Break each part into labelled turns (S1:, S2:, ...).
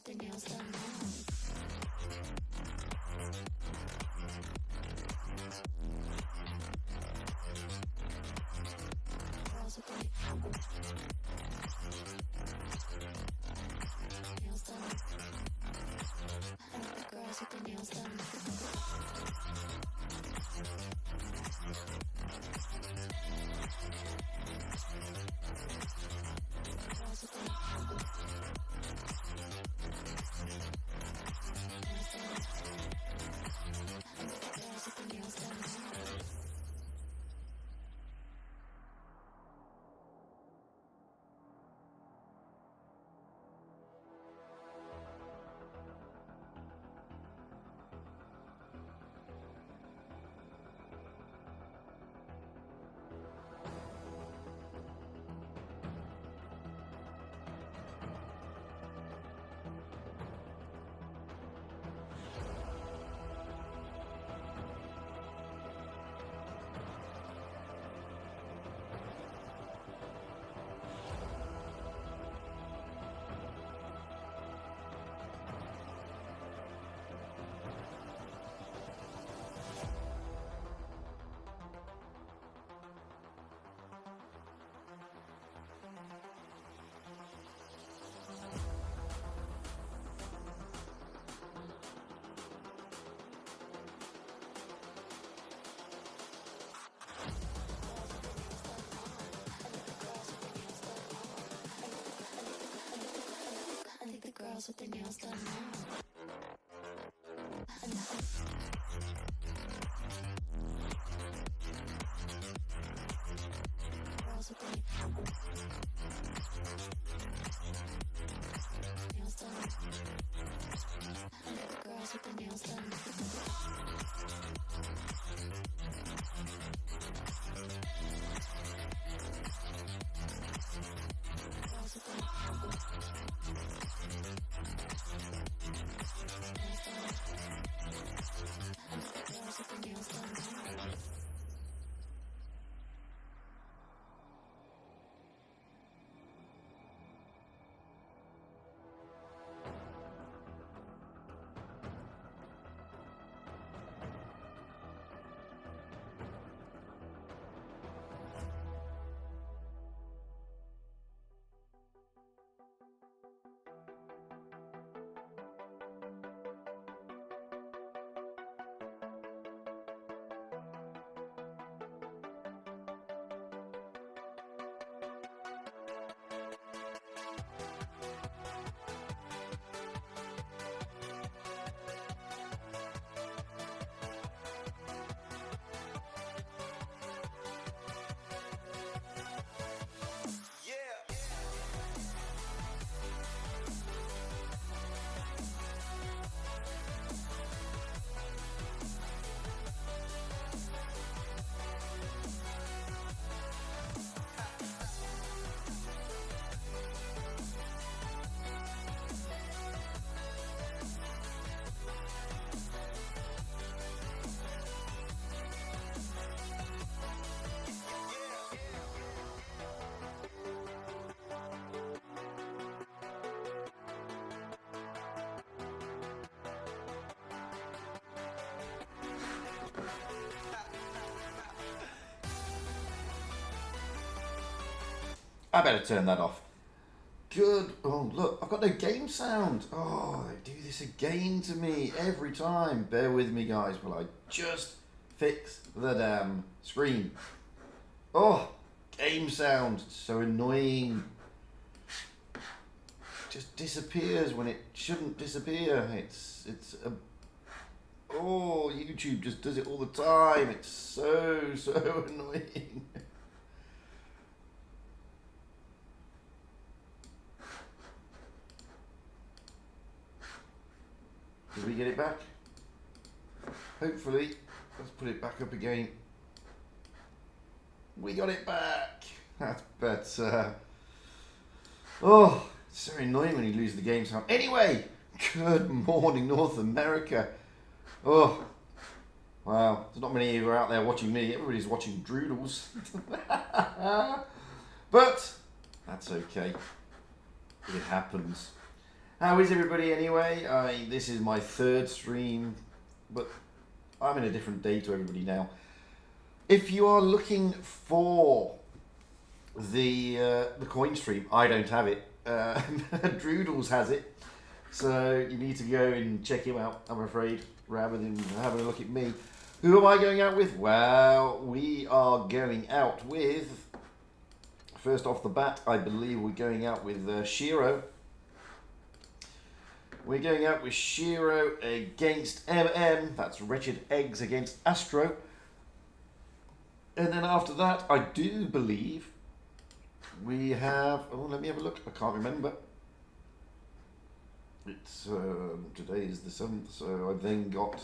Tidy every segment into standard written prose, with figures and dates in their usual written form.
S1: with their nails done now. Girls with their nails done. I like the girls with their nails done. Girls with their nails done. Girls with their nails done now. Girls with their nails done. I like the girls with their nails done. Girls with their nails done.
S2: I better turn that off. Good. Oh, look, I've got no game sound. Oh, they do this again to me every time. Bear with me, guys, while I just fix the damn screen. Oh, game sound. It's so annoying. It just disappears when it shouldn't disappear. It's oh, YouTube just does it all the time. It's so annoying. Did we get it back? Hopefully. Let's put it back up again. We got it back. That's better. Oh, it's so annoying when you lose the game sound. Anyway, good morning, North America. Oh, wow. There's not many of you out there watching me. Everybody's watching Droodles. But that's okay. It happens. How is everybody anyway? This is my third stream, but I'm in a different day to everybody now. If you are looking for the coin stream, I don't have it. Droodles has it, so you need to go and check him out, I'm afraid, rather than having a look at me. Who am I going out with? Well, we are going out with, first off the bat, I believe we're going out with SHIRO. We're going out with SHIRO against MM. That's Wretched Eggs against Astro. And then after that, I do believe we have... Oh, let me have a look. I can't remember. It's today is the 7th, so I've then got...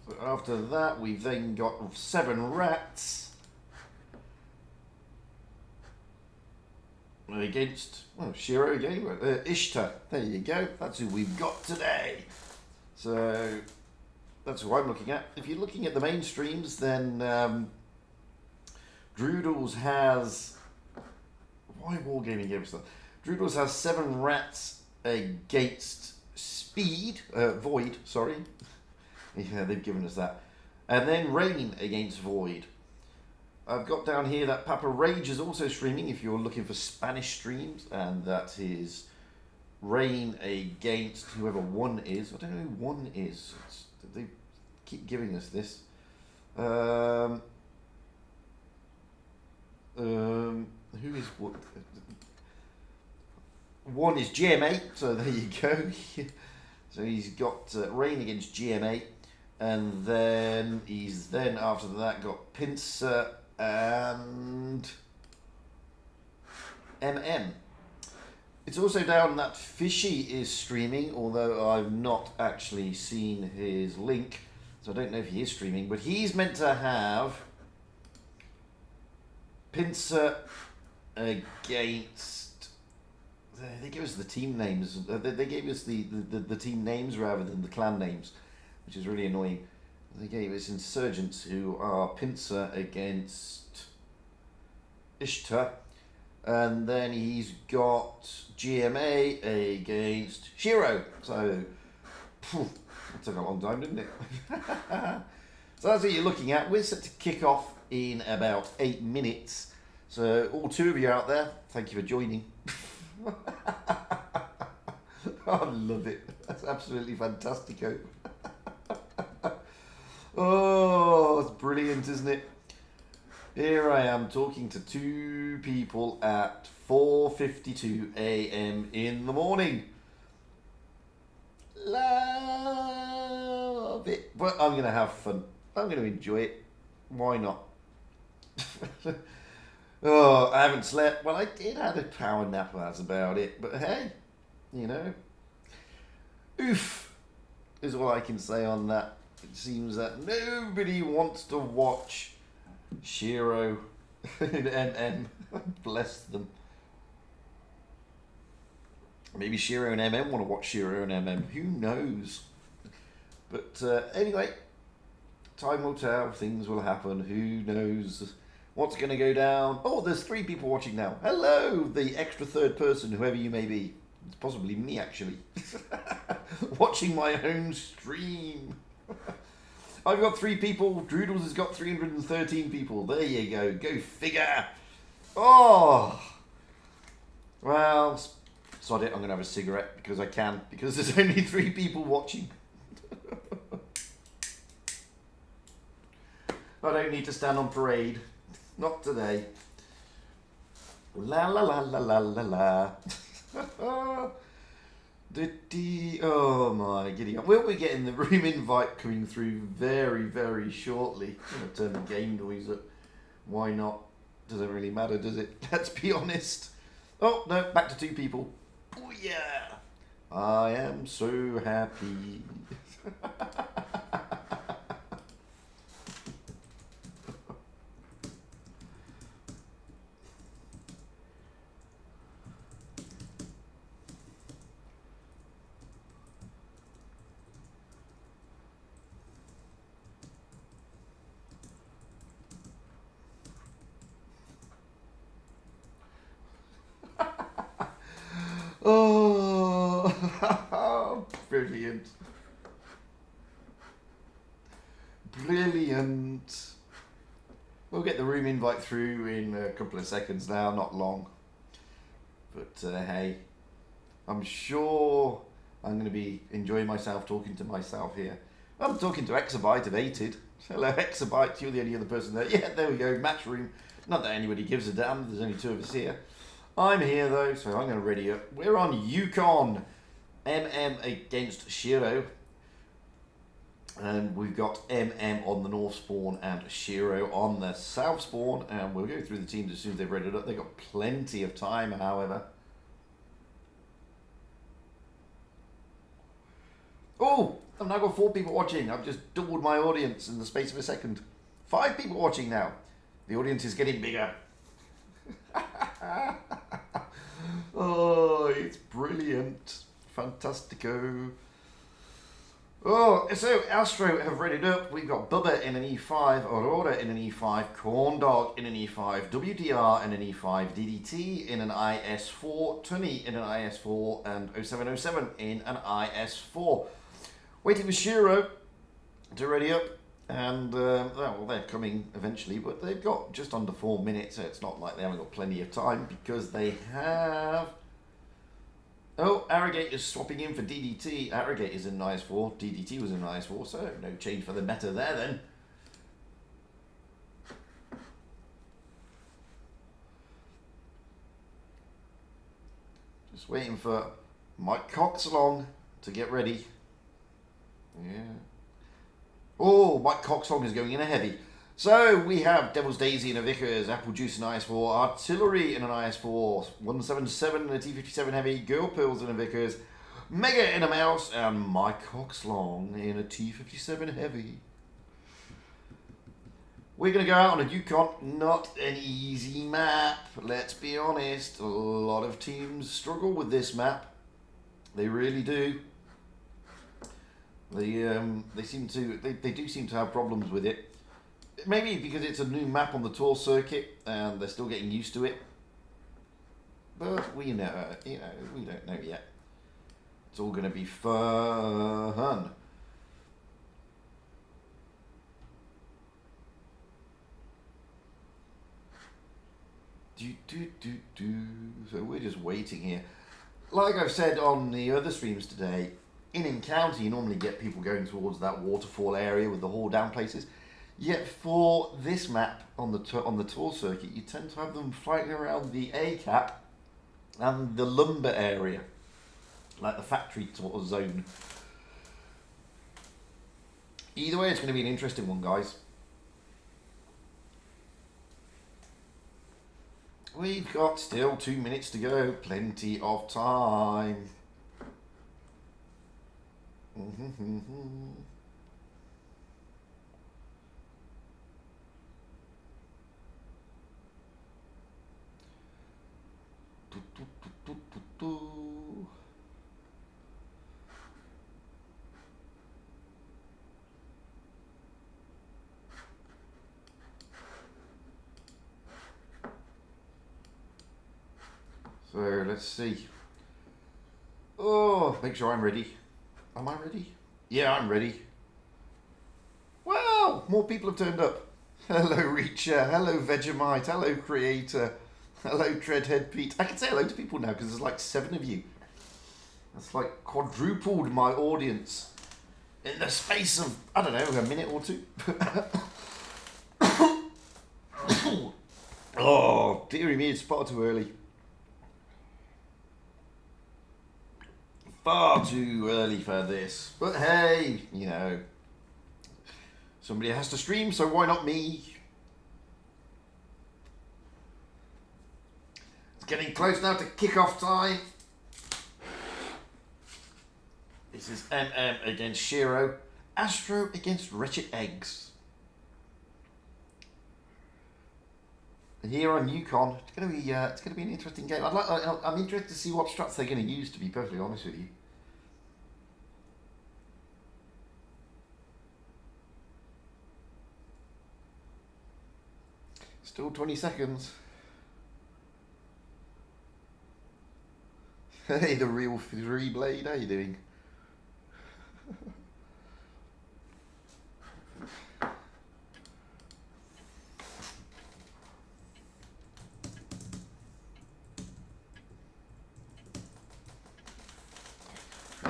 S2: So after that, we've then got 7 rats. Against, well, SHIRO again, Ishtar. There you go. That's who we've got today. So that's who I'm looking at. If you're looking at the mainstreams, then Droodles has... Why Wargaming gave us that? Droodles has 7 rats against Speed, Void, sorry. Yeah, they've given us that. And then Rain against Void. I've got down here that PapaRage is also streaming if you're looking for Spanish streams, and that is Rain against whoever one is. I don't know who one is. They keep giving us this. Who is what? One is GM8, so there you go. So he's got Rain against GM8, and then he's then after that got Pincer and MM. It's also down that Fishy is streaming, although I've not actually seen his link, so I don't know if he is streaming, but he's meant to have Pincer against... They gave us the team names. They gave us the team names rather than the clan names, which is really annoying. They gave us Insurgents, who are Pincer against Ishtar. And then he's got GMA against SHIRO. So, that took a long time, didn't it? So that's what you're looking at. We're set to kick off in about 8 minutes. So, all 2 of you out there, thank you for joining. I love it. That's absolutely fantastico. Oh, it's brilliant, isn't it? Here I am talking to 2 people at 4:52 a.m. in the morning. Love it. But I'm going to have fun. I'm going to enjoy it. Why not? Oh, I haven't slept. Well, I did have a power nap, that's about it. But hey, you know. Oof, is all I can say on that. It seems that nobody wants to watch SHIRO and MM. Bless them. Maybe SHIRO and MM want to watch SHIRO and MM. Who knows? But anyway, time will tell. Things will happen. Who knows what's going to go down? Oh, there's 3 people watching now. Hello, the extra third person, whoever you may be. It's possibly me, actually. Watching my own stream. I've got 3 people. Droodles has got 313 people. There you go. Go figure. Oh. Well, sod it. I'm going to have a cigarette because I can. Because there's only 3 people watching. I don't need to stand on parade. Not today. La la la la la la la. Oh my giddy up. We'll be getting the room invite coming through very, very shortly. I'm going to turn the game noise up. Why not? Doesn't really matter, does it? Let's be honest. Oh, no, back to 2 people. Oh yeah. I am so happy. Brilliant. Brilliant. We'll get the room invite through in a couple of seconds now, not long. But hey, I'm sure I'm going to be enjoying myself talking to myself here. I'm talking to Exabyte of Ated. Hello Exabyte, you're the only other person there. Yeah, there we go, match room. Not that anybody gives a damn, there's only two of us here. I'm here though, so I'm going to ready up. We're on Yukon. MM against SHIRO. And we've got MM on the north spawn and SHIRO on the south spawn. And we'll go through the teams as soon as they've readied up. They've got plenty of time, however. Oh, I've now got 4 people watching. I've just doubled my audience in the space of a second. 5 people watching now. The audience is getting bigger. Oh, it's brilliant. Fantastico. Oh, so Astro have readied up. We've got Bubba in an E5, Aurora in an E5, Corndog in an E5, WDR in an E5, DDT in an IS4, Tunny in an IS4, and 0707 in an IS4. Waiting for SHIRO to ready up, and well, they're coming eventually, but they've got just under 4 minutes, so it's not like they haven't got plenty of time, because they have... Oh, Arrogate is swapping in for DDT. Arrogate is in IS4, DDT was in IS4, so no change for the meta there then. Just waiting for Mike Coxalong to get ready. Yeah. Oh, Mike Coxalong is going in a heavy. So we have Devil's Daisy in a Vickers, Apple Juice in an IS4, Artillery in an IS4, 177 in a T57 Heavy, Girl Pills in a Vickers, Mega in a Mouse, and Mike Coxalong in a T57 Heavy. We're going to go out on a Yukon, not an easy map, let's be honest. A lot of teams struggle with this map. They really do. They do seem to have problems with it. Maybe because it's a new map on the tour circuit and they're still getting used to it. But we know, we don't know yet. It's all going to be fun. So we're just waiting here. Like I've said on the other streams today, in Encounter you normally get people going towards that waterfall area with the haul down places. Yet for this map on the tour circuit, you tend to have them flying around the A cap and the lumber area, like the factory sort of zone. Either way, it's going to be an interesting one, guys. We've got still 2 minutes to go, plenty of time. So let's see. Oh, make sure I'm ready. Am I ready? Yeah, I'm ready. Wow, more people have turned up. Hello Reacher, hello Vegemite, hello Creator, hello Treadhead Pete. I can say hello to people now because there's like 7 of you. That's like quadrupled my audience in the space of, I don't know, a minute or 2. Oh, dearie me, it's far too early. Far too early for this. But hey, you know, somebody has to stream, so why not me? It's getting close now to kick-off time. This is MM against SHIRO. Astro against Wretched Eggs. Here on Yukon, it's going to be an interesting game. I'm interested to see what strats they're going to use, to be perfectly honest with you. Still 20 seconds. Hey, the real 3 blade, how you doing?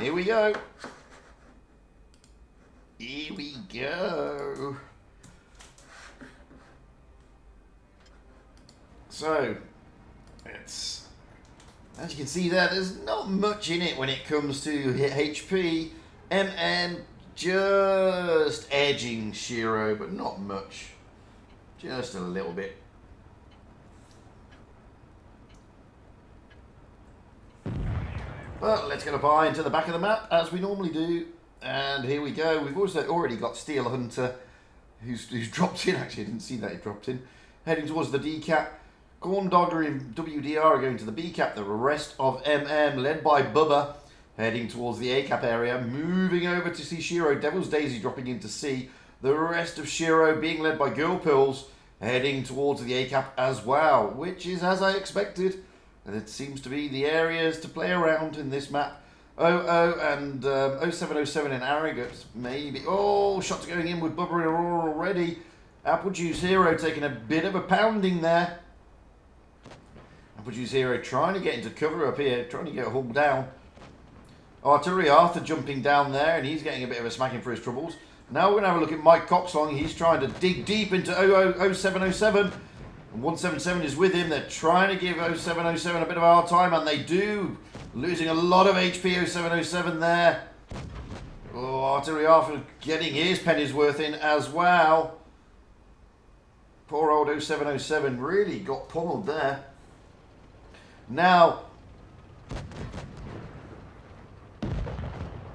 S2: Here we go. Here we go. So, it's, as you can see there, there's not much in it when it comes to HP. MM just edging SHIRO, but not much. Just a little bit. But let's get a buy into the back of the map, as we normally do. And here we go. We've also already got Steel Hunter, who's dropped in. Actually, I didn't see that he dropped in. Heading towards the D cap. Corn Dogger and WDR are going to the B cap. The rest of MM, led by Bubba, heading towards the A cap area. Moving over to see SHIRO. Devil's Daisy dropping into C. The rest of SHIRO being led by Girl Pills, heading towards the A cap as well, which is as I expected. And it seems to be the areas to play around in this map. 00 and 0707 in Arrogant, maybe. Oh, shots going in with Bubba and Aurora already. Apple Juice Hero taking a bit of a pounding there. Apple Juice Hero trying to get into cover up here, trying to get hauled down. Artillery Arthur jumping down there, and he's getting a bit of a smacking for his troubles. Now we're going to have a look at Mike Coxlong. He's trying to dig deep into 0707. And 177 is with him. They're trying to give 0707 a bit of a hard time, and they do. Losing a lot of HP 0707 there. Oh, Artillery Arthur getting his pennies worth in as well. Poor old 0707 really got pummeled there. Now,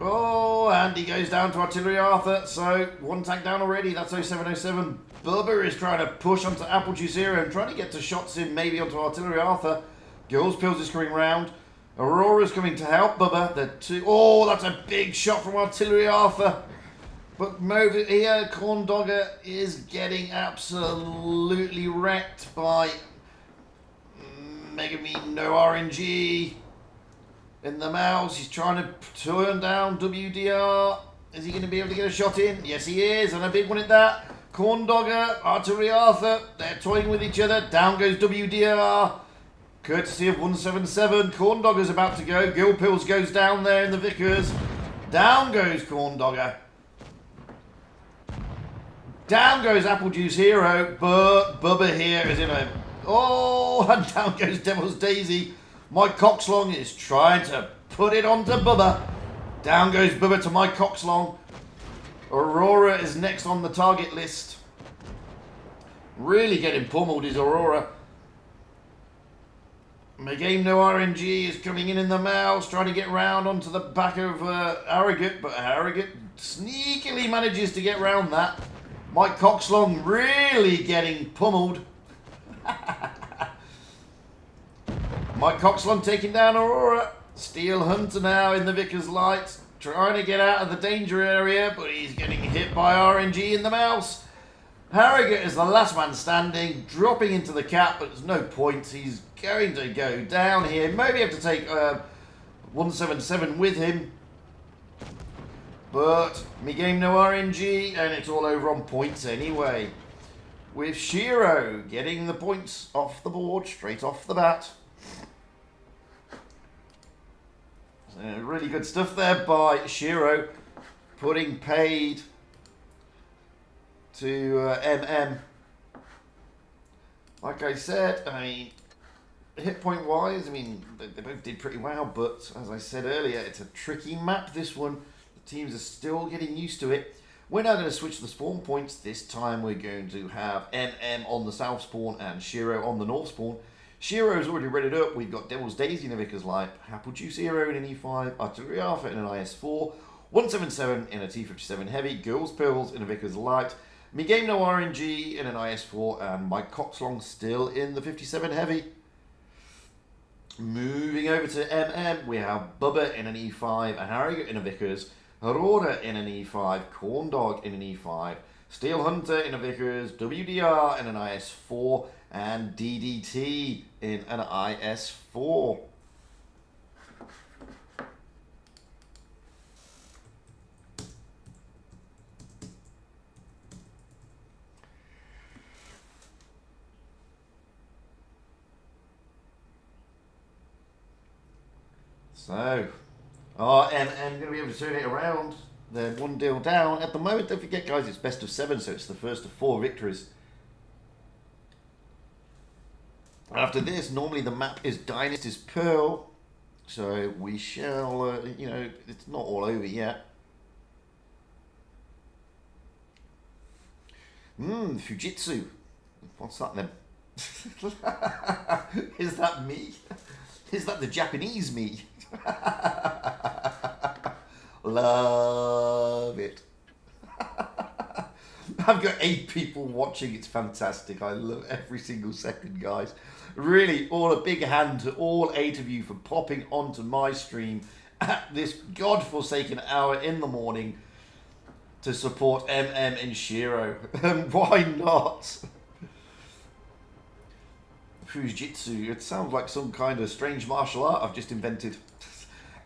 S2: oh, and he goes down to Artillery Arthur. So, one tank down already. That's 0707. Bubba is trying to push onto Apple Juice Hero and trying to get to shots in, maybe onto Artillery Arthur. Girls Pills is coming round. Aurora's coming to help Bubba. Oh, that's a big shot from Artillery Arthur. But over here, Corn Dogger is getting absolutely wrecked by Mega Mean No RNG. In the mouse, he's trying to turn down WDR. Is he going to be able to get a shot in? Yes, he is, and a big one at that. Corn Dogger, Artillery Arthur, they're toying with each other. Down goes WDR. Courtesy of 177. Corn Dogger's about to go. Gill Pills goes down there in the Vickers. Down goes Corn Dogger. Down goes Apple Juice Hero, but Bubba here is in a... Oh, and down goes Devil's Daisy. Mike Coxlong is trying to put it onto Bubba. Down goes Bubba to Mike Coxlong. Aurora is next on the target list. Really getting pummeled is Aurora. Game No RNG is coming in the mouse, trying to get round onto the back of Arrogant, but Arrogant sneakily manages to get round that. Mike Coxlong really getting pummeled. Mike Coxlong taking down Aurora. Steel Hunter now in the Vickers Lights, trying to get out of the danger area, but he's getting hit by RNG in the mouse. Harrogate is the last man standing, dropping into the cap, but there's no point. He's going to go down here. Maybe have to take 177 with him. But me game no RNG, and it's all over on points anyway. With SHIRO getting the points off the board straight off the bat. So really good stuff there by SHIRO, putting paid to MM. Like I said, I mean, hit point wise, I mean, they both did pretty well, but as I said earlier, it's a tricky map, this one. The teams are still getting used to it. We're now going to switch the spawn points. This time we're going to have MM on the south spawn and SHIRO on the north spawn. SHIRO's already readied up. We've got Devil's Daisy in a Vickers Light, Apple Juice Hero in an E5, Artillery Arthur in an IS4, 177 in a T57 Heavy, Girls Pills in a Vickers Light, Me Game No RNG in an IS4, and Mike Coxlong still in the 57 Heavy. Moving over to MM, we have Bubba in an E5, a Harrogate in a Vickers, Aurora in an E5, Corn Dog in an E5, Steel Hunter in a Vickers, WDR in an IS4, and DDT in an IS4. So, Oh, and going to be able to turn it around. They're 1-0 down. At the moment, don't forget, guys, it's best of 7, so it's the first of 4 victories. After this, normally the map is Dynasty's Pearl. So we shall, you know, it's not all over yet. Fujitsu. What's that then? Is that me? Is that the Japanese me? Love it. I've got 8 people watching. It's fantastic. I love every single second, guys. Really, a big hand to all 8 of you for popping onto my stream at this godforsaken hour in the morning to support MM and SHIRO. Why not? Fujitsu. It sounds like some kind of strange martial art I've just invented.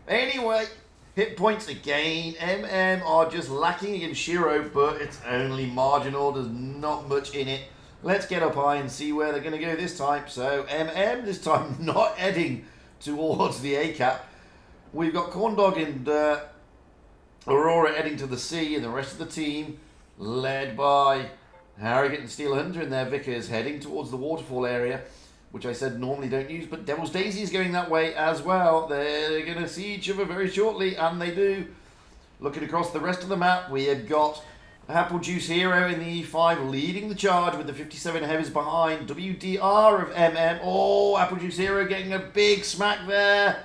S2: Anyway, hit points again. MM are just lacking against SHIRO, but it's only marginal. There's not much in it. Let's get up high and see where they're going to go this time. So MM this time not heading towards the A cap. We've got Corndog and Aurora heading to the C, and the rest of the team led by Harrogate and Steel Hunter and their Vickers heading towards the waterfall area, which I said normally don't use, but Devil's Daisy is going that way as well. They're going to see each other very shortly, and they do. Looking across the rest of the map, we have got Apple Juice Hero in the E5 leading the charge with the 57 heavies behind. WDR of MM. Oh, Apple Juice Hero getting a big smack there.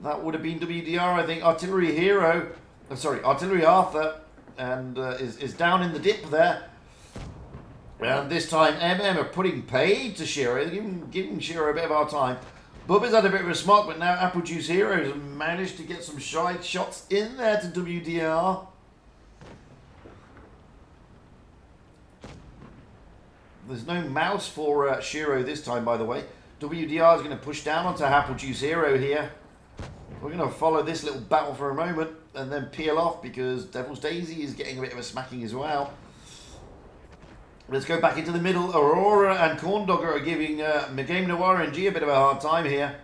S2: That would have been WDR, I think. Artillery Hero, Artillery Arthur, and is down in the dip there. And this time, MM are putting paid to SHIRO, giving SHIRO a bit of our time. Bubba's had a bit of a smoke, but now Apple Juice Hero has managed to get some shy shots in there to WDR. There's no mouse for SHIRO this time, by the way. WDR is going to push down onto Apple Juice Hero here. We're going to follow this little battle for a moment and then peel off because Devil's Daisy is getting a bit of a smacking as well. Let's go back into the middle. Aurora and Corndogger are giving Game Noir and G a bit of a hard time here.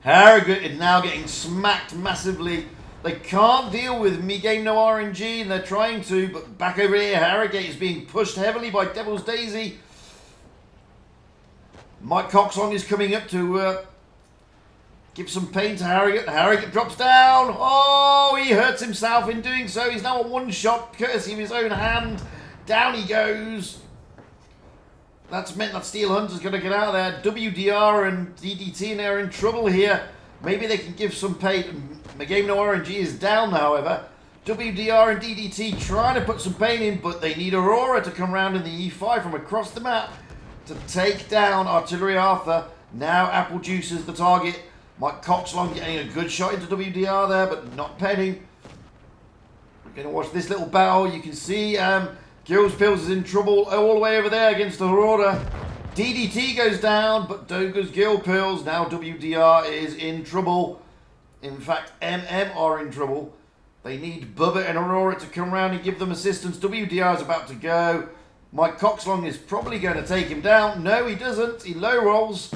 S2: Harrogate is now getting smacked massively. They can't deal with Game Noir and G, and they're trying to, but back over here, Harrogate is being pushed heavily by Devil's Daisy. Mike Coxon is coming up to give some pain to Harrogate. Harrogate drops down. Oh, he hurts himself in doing so. He's now a one-shot courtesy of his own hand. Down he goes. That's meant that Steel Hunter's going to get out of there. WDR and DDT are in trouble here. Maybe they can give some pain. Game Noir and G is down, however. WDR and DDT trying to put some pain in, but they need Aurora to come round in the E5 from across the map to take down Artillery Arthur. Now Apple Juice is the target. Mike Coxlong getting a good shot into WDR there, but not penning. We're going to watch this little battle. You can see Gills Pills is in trouble all the way over there against Aurora. DDT goes down, but don't goes Gill Pills. Now WDR is in trouble. In fact, MM are in trouble. They need Bubba and Aurora to come around and give them assistance. WDR is about to go. Mike Coxlong is probably going to take him down. No, he doesn't. He low rolls.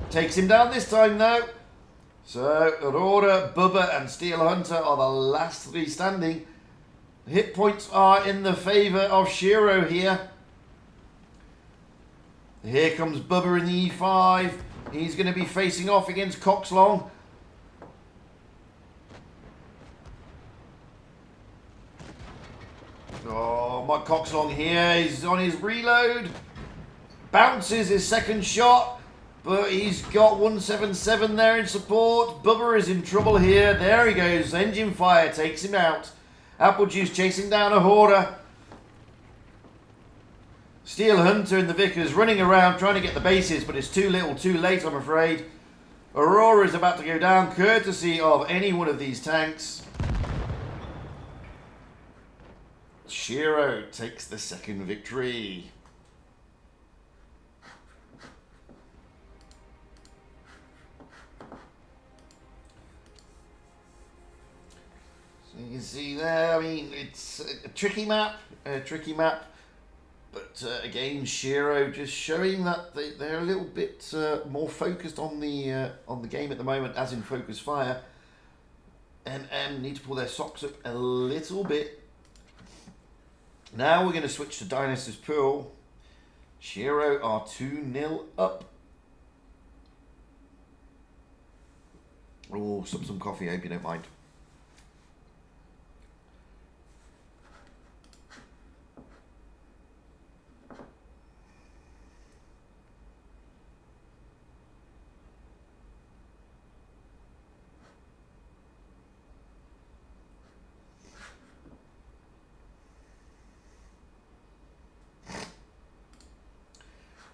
S2: Takes him down this time, though. So, Aurora, Bubba, and Steel Hunter are the last 3 standing. Hit points are in the favour of SHIRO here. Here comes Bubba in the E5. He's going to be facing off against Coxlong. Oh, Mike Coxlong here. He's on his reload. Bounces his second shot. But he's got 177 there in support. Bubba is in trouble here. There he goes. Engine fire takes him out. Apple Juice chasing down Aurora. Steel Hunter and the Vickers running around trying to get the bases, but it's too little, too late, I'm afraid. Aurora is about to go down, courtesy of any one of these tanks. SHIRO takes the second victory. So you can see there, I mean, it's a tricky map, but again, SHIRO just showing that they're a little bit more focused on the game at the moment, as in Focus Fire. MM need to pull their socks up a little bit. Now we're going to switch to Dynasty's Pool. SHIRO are 2-0 up. Oh, some coffee, I hope you don't mind.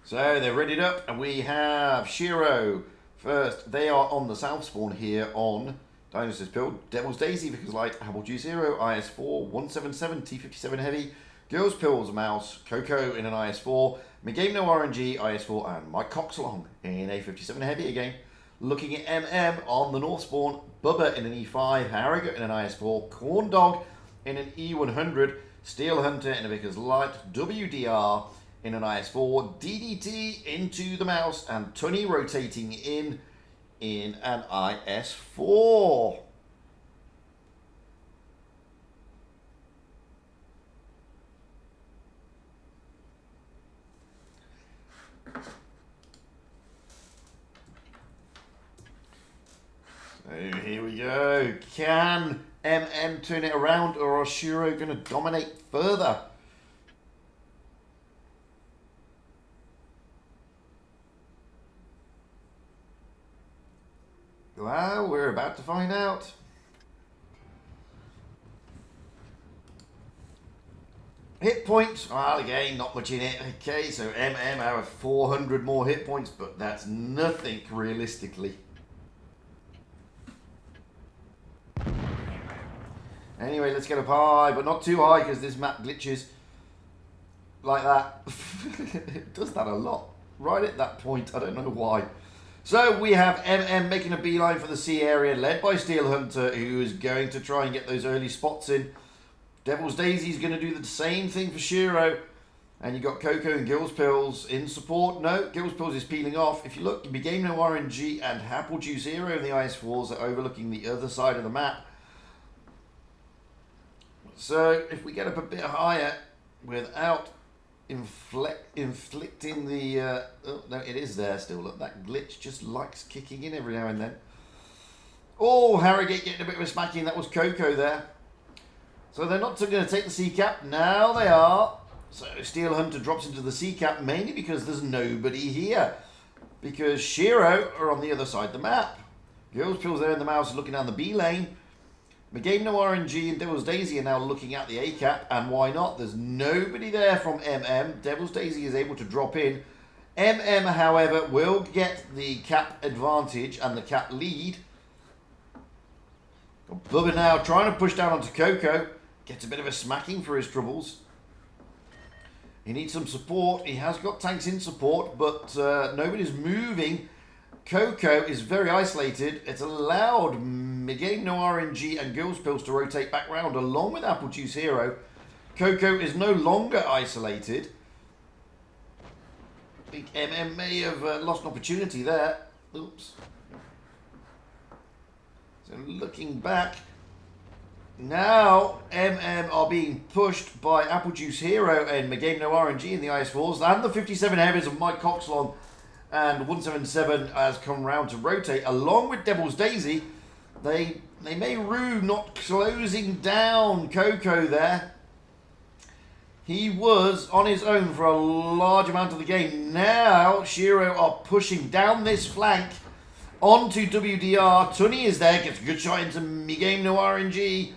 S2: So they're readied up, and we have SHIRO first. They are on the south spawn here on Dynasty's Pill. Devil's Daisy, because like Apple Juice Zero, IS4, 177, T57 Heavy, Girls Pills, Mouse, Coco in an IS4, McGame No RNG, IS4, and Mike Coxalong in a 57 Heavy again. Looking at MM on the north spawn, Bubba in an E5, Harrogate in an IS4, Corn Dog in an E100, Steel Hunter in a Vickers Light, WDR in an IS4, DDT into the Mouse, and Tunny rotating in an IS4. So here we go. Can MM turn it around, or are SHIRO going to dominate further? Well, we're about to find out. Hit points. Well, again, not much in it. Okay, so MM have 400 more hit points, but that's nothing realistically. Anyway, let's get up high, but not too high because this map glitches like that. It does that a lot. Right at that point, I don't know why. So we have MM making a beeline for the C area, led by Steel Hunter, who is going to try and get those early spots in. Devil's Daisy is going to do the same thing for SHIRO. And you got Coco and Gills Pills in support. No, Gills Pills is peeling off. If you look, McGame No RNG and Apple Juice Zero in the IS4s are overlooking the other side of the map. So if we get up a bit higher without inflicting the oh no, it is there still. Look, that glitch just likes kicking in every now and then. Oh, Harrogate getting a bit of a smacking. That was Coco there. So they're not going to take the C cap. Now they are. So Steel Hunter drops into the C cap mainly because there's nobody here, because SHIRO are on the other side of the map. Girls Pills there in the Mouse looking down the B lane. McGame No RNG and Devil's Daisy are now looking at the A cap, and why not? There's nobody there from MM. Devil's Daisy is able to drop in. MM, however, will get the cap advantage and the cap lead. Bubba now trying to push down onto Coco. Gets a bit of a smacking for his troubles. He needs some support. He has got tanks in support, but nobody's moving. Coco is very isolated. It's allowed McGame No RNG and Girls Pills to rotate back round along with Apple Juice Hero. Coco is no longer isolated. I think MM may have lost an opportunity there. Oops. So looking back, now MM are being pushed by Apple Juice Hero and McGame No RNG in the IS4s, and the 57 heavies of Mike Coxalong and 177 has come round to rotate along with Devil's Daisy. They may rue not closing down Coco there. He was on his own for a large amount of the game. Now SHIRO are pushing down this flank onto WDR. Tunny is there, gets a good shot into McGame No RNG.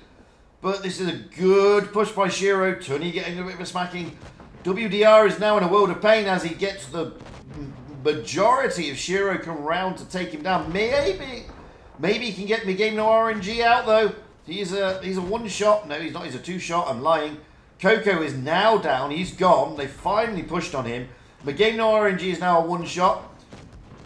S2: But this is a good push by SHIRO. Tunny getting a bit of a smacking. WDR is now in a world of pain as he gets the majority of SHIRO come round to take him down. Maybe he can get McGame No RNG out though. He's a one shot. No, he's not. He's a two shot. I'm lying. Coco is now down. He's gone. They finally pushed on him. McGame No RNG is now a one shot.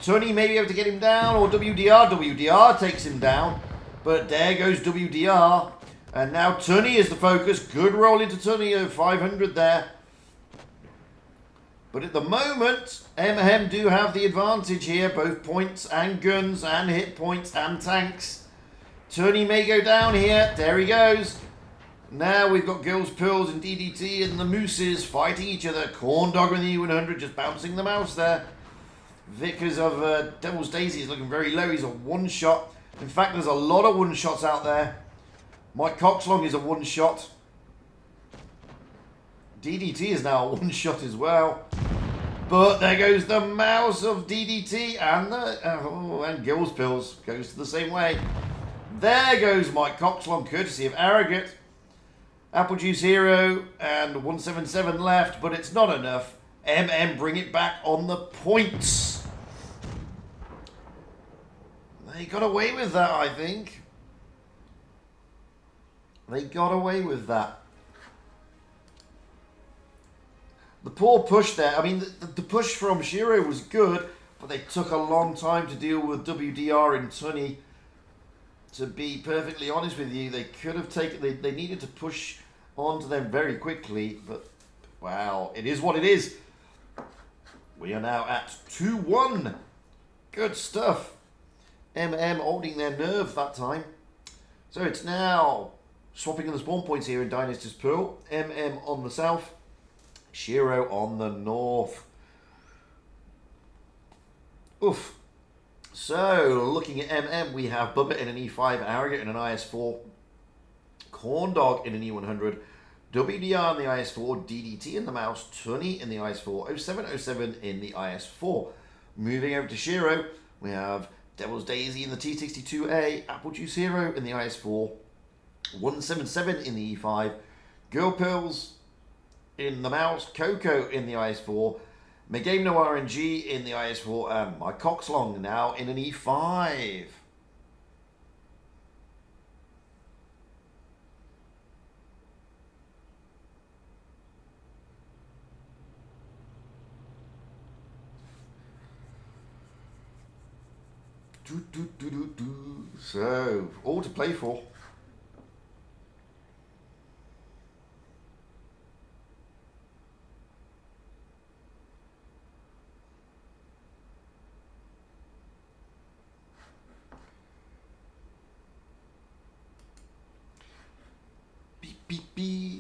S2: Tunny may be able to get him down, or WDR. WDR takes him down. But there goes WDR. And now Tunny is the focus. Good roll into Tunny of 500 there. But at the moment, M do have the advantage here, both points and guns and hit points and tanks. Tony may go down here. There he goes. Now we've got Girls, Pearls and DDT and the Mooses fighting each other. Corn Dog in the U100 just bouncing the mouse there. Vickers of Devil's Daisy is looking very low. He's a one-shot. In fact, there's a lot of one-shots out there. Mike Coxlong is a one-shot. DDT is now a one-shot as well. But there goes the mouse of DDT and and Gills Pills goes to the same way. There goes Mike Coxlong, courtesy of Arrogant. Apple Juice Hero and 177 left, but it's not enough. Bring it back on the points. They got away with that, I think. They got away with that. The poor push there, I mean, the push from SHIRO was good, but they took a long time to deal with WDR and Tunny. To be perfectly honest with you, they could have taken, they needed to push onto them very quickly, but wow, it is what it is. We are now at 2-1. Good stuff. holding their nerve that time. So it's now swapping in the spawn points here in Dynasty's Pool. on the south, SHIRO on the north. Oof. So, looking at we have Bubba in an E5, Arrogant in an IS4, Corn Dog in an E100, WDR in the IS4, DDT in the mouse, Tunny in the IS4, 0707 in the IS4. Moving over to SHIRO, we have Devil's Daisy in the T62A, Apple Juice Hero in the IS4, 177 in the E5, Girl Pills in the mouse, Coco in the IS4, Megame No RNG in the IS4, and my Coxlong now in an E5. So, all to play for.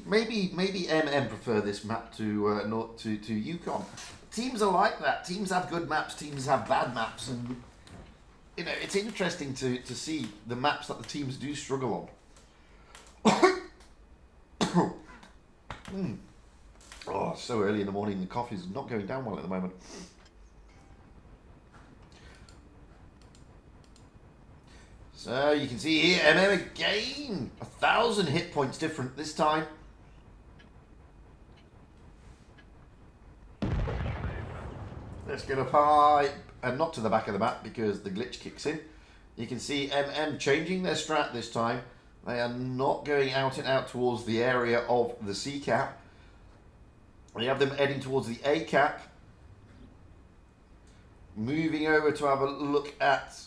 S2: Maybe prefer this map to not to Yukon. Teams are like that. Teams have good maps. Teams have bad maps, and you know it's interesting to see the maps that the teams do struggle on. Oh, so early in the morning, the coffee's not going down well at the moment. So you can see here, again, 1,000 hit points different this time. Let's get up high, and not to the back of the map because the glitch kicks in. You can see changing their strat this time. They are not going out and out towards the area of the C cap. We have them heading towards the A cap. Moving over to have a look at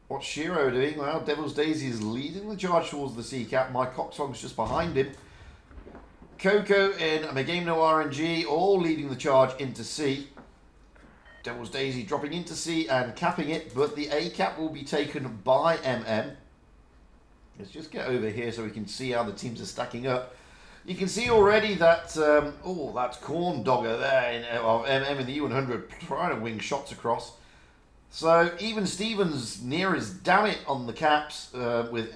S2: what's SHIRO doing? Well, Devil's Daisy is leading the charge towards the C cap. My Coxlong's just behind him. Coco and Megame No RNG all leading the charge into C. Devil's Daisy dropping into C and capping it, but the A cap will be taken by Let's just get over here so we can see how the teams are stacking up. You can see already that, that's Corn Dogger there of in the U100 trying to wing shots across. So even Stevens near as damn it on the caps with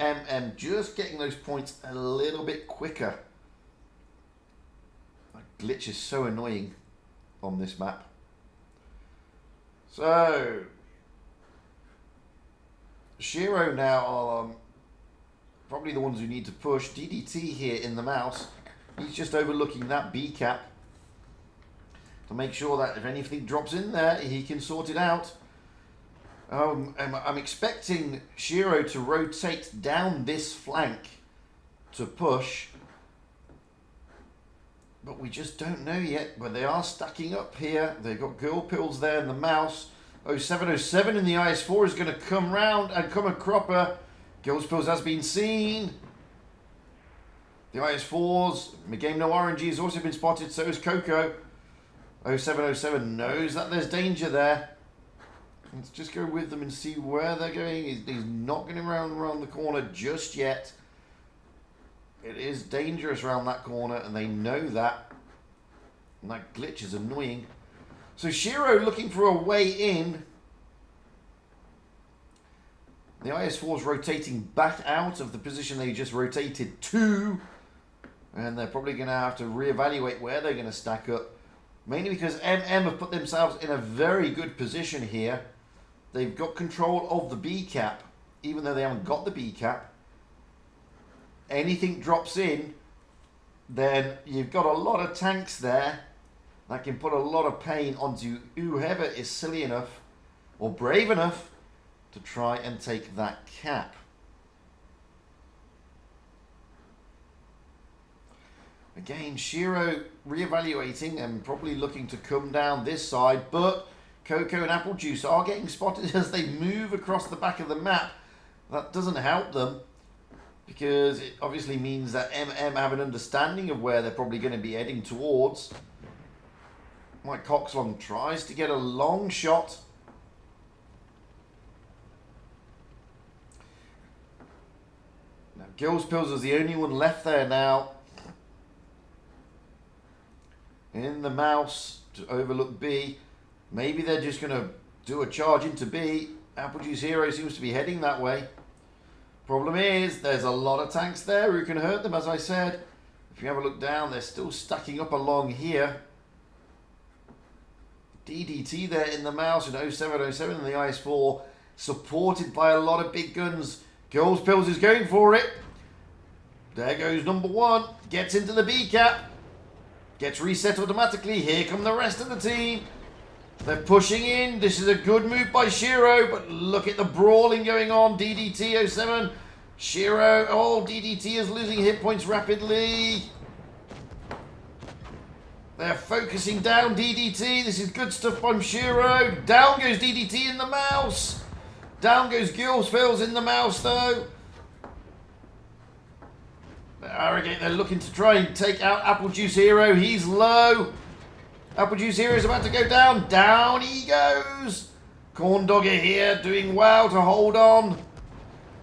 S2: just getting those points a little bit quicker. That glitch is so annoying on this map. So SHIRO now are probably the ones who need to push. DDT here in the mouse. He's just overlooking that B cap to make sure that if anything drops in there, he can sort it out. I'm expecting SHIRO to rotate down this flank to push, but we just don't know yet. But they are stacking up here. They've got Girl Pills there in the mouse. 0707 in the IS4 is going to come round and come a cropper. Girls Pills has been seen. The IS4s, Megame No RNG has also been spotted, so is Coco. 0707 knows that there's danger there. Let's just go with them and see where they're going. He's not getting around the corner just yet. It is dangerous around that corner, and they know that. And that glitch is annoying. So SHIRO looking for a way in. The IS-4 is rotating back out of the position they just rotated to. And they're probably going to have to reevaluate where they're going to stack up. Mainly because MM have put themselves in a very good position here. They've got control of the B cap, even though they haven't got the B cap. Anything drops in, then you've got a lot of tanks there that can put a lot of pain onto whoever is silly enough or brave enough to try and take that cap. Again, SHIRO reevaluating and probably looking to come down this side, but Coco and Apple Juice are getting spotted as they move across the back of the map. That doesn't help them because it obviously means that MM have an understanding of where they're probably going to be heading towards. Mike Coxlong tries to get a long shot. Now, Gills Pills is the only one left there now. In the mouse to overlook B. Maybe they're just going to do a charge into B. Apple Juice Hero seems to be heading that way. Problem is, there's a lot of tanks there who can hurt them, as I said. If you have a look down, they're still stacking up along here. DDT there in the mouse in 0707 and the IS-4, supported by a lot of big guns. Girls Pills is going for it. There goes number one. Gets into the B cap. Gets reset automatically. Here come the rest of the team. They're pushing in. This is a good move by SHIRO, but look at the brawling going on. DDT 07. SHIRO. Oh, DDT is losing hit points rapidly. They're focusing down DDT. This is good stuff from SHIRO. Down goes DDT in the mouse. Down goes Gillsfills in the mouse, though. Arrogate, they're looking to try and take out Apple Juice Hero. He's low. Apple Juice Hero is about to go down. Down he goes. Corn Dogger here doing well to hold on.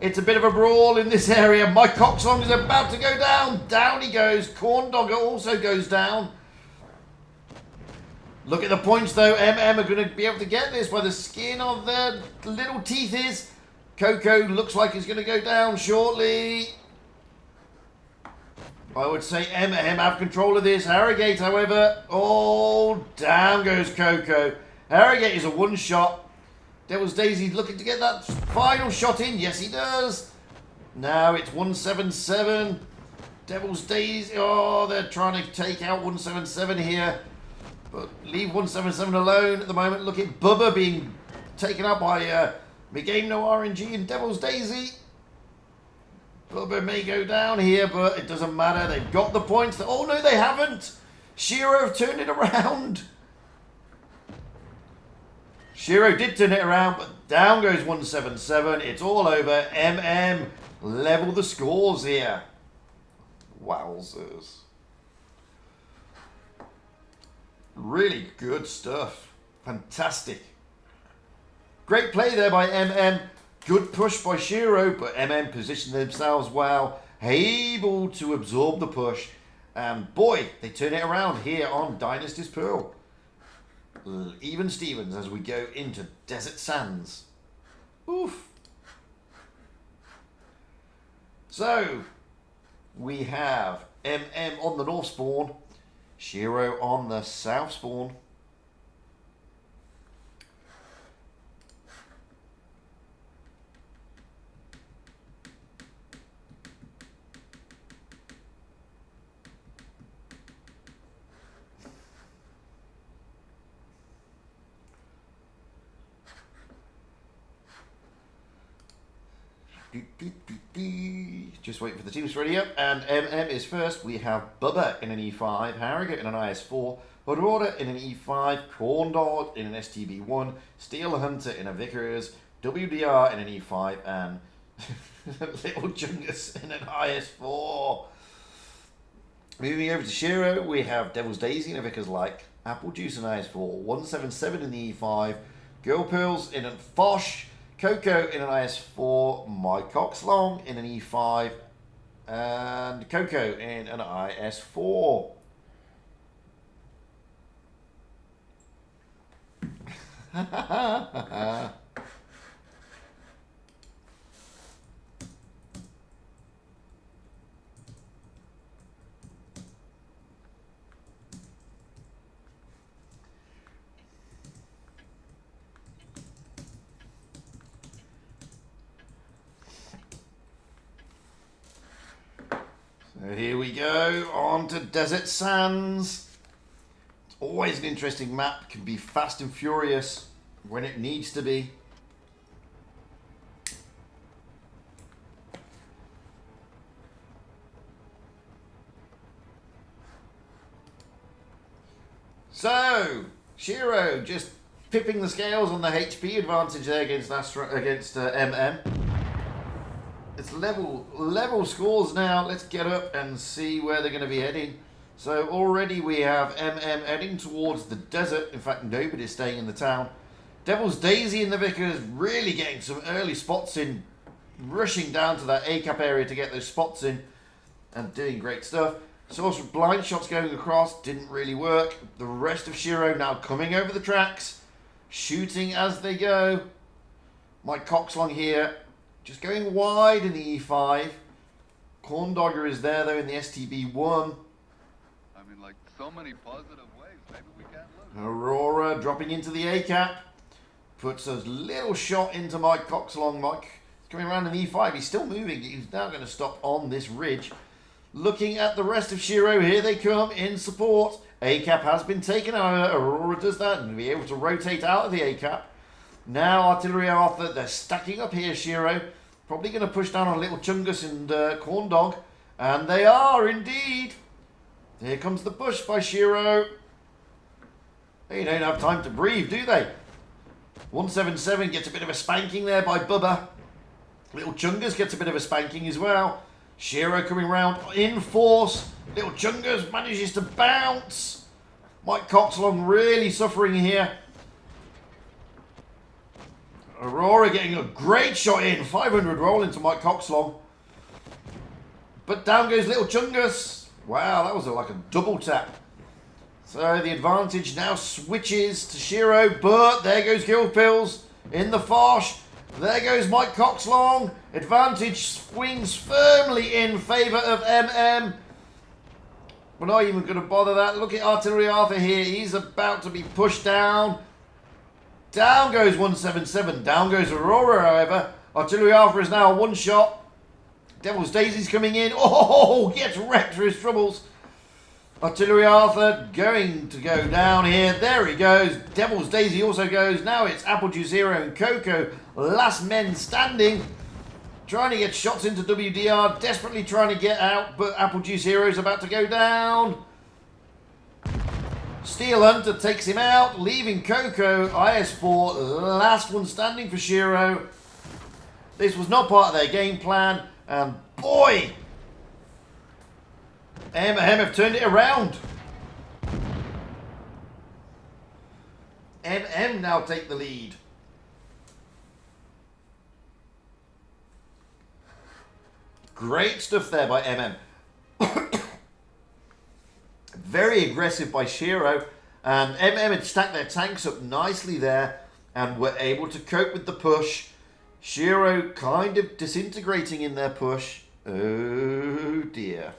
S2: It's a bit of a brawl in this area. Mike Coxlong is about to go down. Down he goes. Corn Dogger also goes down. Look at the points though. MM are going to be able to get this by the skin of their little teethes. Coco looks like he's going to go down shortly. I would say MM have control of this. Arrogate, however, oh, down goes Coco. Arrogate is a one-shot. Devil's Daisy looking to get that final shot in. Yes, he does. Now it's 177. Devil's Daisy, oh, they're trying to take out 177 here. But leave 177 alone at the moment. Look at Bubba being taken out by Mid-Game No RNG and Devil's Daisy. Bubba may go down here, but it doesn't matter. They've got the points. Oh, no, they haven't. SHIRO have turned it around. SHIRO did turn it around, but down goes 177. It's all over. MM level the scores here. Wowzers. Really good stuff. Fantastic. Great play there by MM. Good push by SHIRO, but MM positioned themselves well, able to absorb the push. And boy, they turn it around here on Dynasty's Pearl. Even Stevens as we go into Desert Sands. Oof. So, we have MM on the north spawn, SHIRO on the south spawn. Just waiting for the teams to ready up. And MM is first. We have Bubba in an E5, Harrogate in an IS4, Aurora in an E5, Corndog in an STB1, Steel Hunter in a Vickers, WDR in an E5, and Little Jungus in an IS4. Moving over to SHIRO, we have Devil's Daisy in a Vickers like, Apple Juice in IS4, 177 in the E5, Girl Pearls in a Fosh, Coco in an IS4, My Coxlong in an E5, and Coco in an IS4. So here we go, on to Desert Sands. It's always an interesting map, can be fast and furious when it needs to be. So, SHIRO just pipping the scales on the HP advantage there against MM. It's level scores now. Let's get up and see where they're going to be heading. So already we have MM heading towards the desert. In fact, nobody's staying in the town. Devil's Daisy and the Vickers really getting some early spots in, rushing down to that A-cap area to get those spots in and doing great stuff. Source of blind shots going across, didn't really work. The rest of SHIRO now coming over the tracks, shooting as they go. Mike Coxlong here, just going wide in the E5. Corndogger is there though in the STB1.
S3: I mean, like, so many positive ways. Maybe we can't lose.
S2: Aurora dropping into the A-cap. Puts a little shot into Mike Coxlong. Mike coming around in E5. He's still moving. He's now going to stop on this ridge. Looking at the rest of SHIRO, here they come in support. A-cap has been taken over. Aurora does that and be able to rotate out of the A-cap. Now Artillery Arthur, they're stacking up here, SHIRO. Probably going to push down on Little Chungus and Corndog. And they are indeed. Here comes the push by SHIRO. They don't have time to breathe, do they? 177 gets a bit of a spanking there by Bubba. Little Chungus gets a bit of a spanking as well. SHIRO coming round in force. Little Chungus manages to bounce. Mike Coxlong really suffering here. Aurora getting a great shot in. 500 roll into Mike Coxlong. But down goes Little Chungus. Wow, that was like a double tap. So the advantage now switches to SHIRO, but there goes Guild Pills in the Fosh. There goes Mike Coxlong. Advantage swings firmly in favour of MM. We're not even going to bother that. Look at Artillery Arthur here. He's about to be pushed down. Down goes 177. Down goes Aurora, however. Artillery Arthur is now a one shot. Devil's Daisy's coming in. Oh, gets wrecked for his troubles. Artillery Arthur going to go down here. There he goes. Devil's Daisy also goes. Now it's Apple Juice Zero and Coco. Last men standing. Trying to get shots into WDR. Desperately trying to get out. But Apple Juice Zero is about to go down. Steel Hunter takes him out. Leaving Coco. IS4. Last one standing for SHIRO. This was not part of their game plan. And boy, MM have turned it around. MM now take the lead. Great stuff there by MM. Very aggressive by SHIRO. And MM had stacked their tanks up nicely there and were able to cope with the push. SHIRO kind of disintegrating in their push. Oh dear.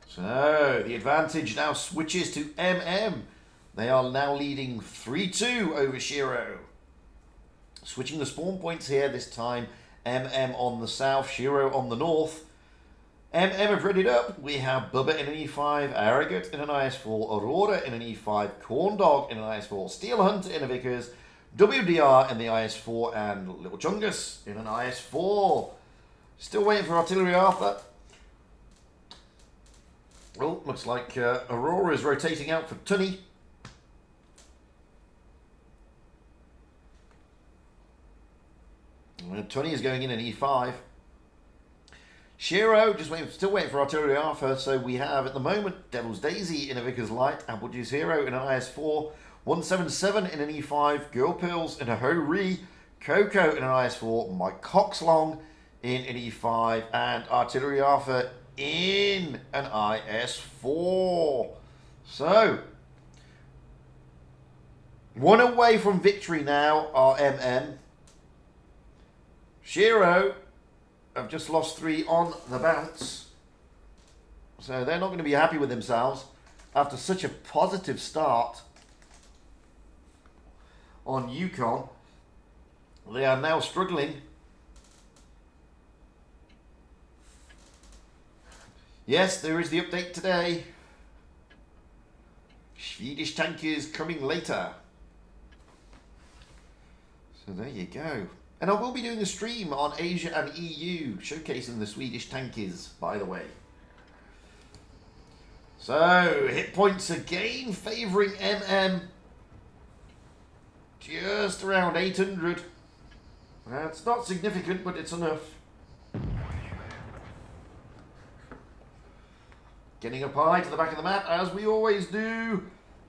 S2: So the advantage now switches to MM. They are now leading 3-2 over SHIRO. Switching the spawn points here this time. MM on the south, SHIRO on the north. MM have readied up. We have Bubba in an E5, Arrogant in an IS4, Aurora in an E5, Corndog in an IS4, Steel Hunter in a Vickers, WDR in the IS4, and Little Chungus in an IS4. Still waiting for Artillery Arthur. Oh, looks like Aurora is rotating out for Tunny. Tunny is going in an E5. SHIRO, still waiting for Artillery Arthur. So we have at the moment Devil's Daisy in a Vickers Light, Apple Juice Hero in an IS4, 177 in an E5, Girl Pills in a Ho-Ri, Coco in an IS4, Mike Coxlong in an E5, and Artillery Arthur in an IS4. So, one away from victory now are MM. SHIRO have just lost 3 on the bounce. So they're not going to be happy with themselves after such a positive start on Yukon. They are now struggling. Yes, there is the update today. Swedish tankers coming later. So there you go. And I will be doing a stream on Asia and EU, showcasing the Swedish tankers, by the way. So, hit points again, favouring MM. Just around 800. That's not significant, but it's enough. Getting up high to the back of the map, as we always do.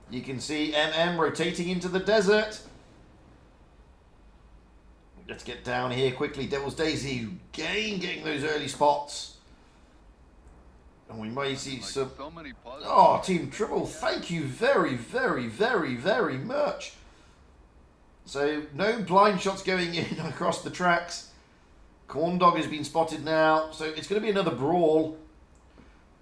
S2: You can see MM rotating into the desert. Let's get down here quickly. Devil's Daisy again getting those early spots. And we may see some... Oh, Team Triple, thank you very, very, very, very much. So, no blind shots going in across the tracks. Corn Dog has been spotted now. So, it's going to be another brawl.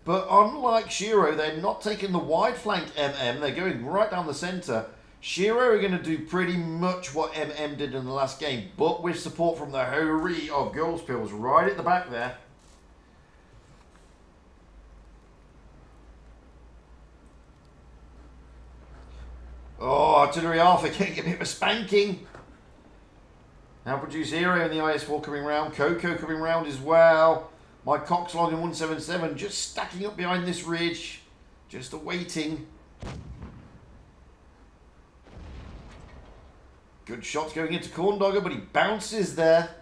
S2: But unlike SHIRO, they're not taking the wide flank MM. They're going right down the centre. SHIRO are going to do pretty much what MM did in the last game, but with support from the Ho-Ri of Girls Pills right at the back there. Oh, Artillery Arthur getting a bit of a spanking. Now Produce Hero in the IS4 coming round. Coco coming round as well. My Coxlong in 177 just stacking up behind this ridge. Just awaiting. Good shots going into Corn Dogger, but he bounces there.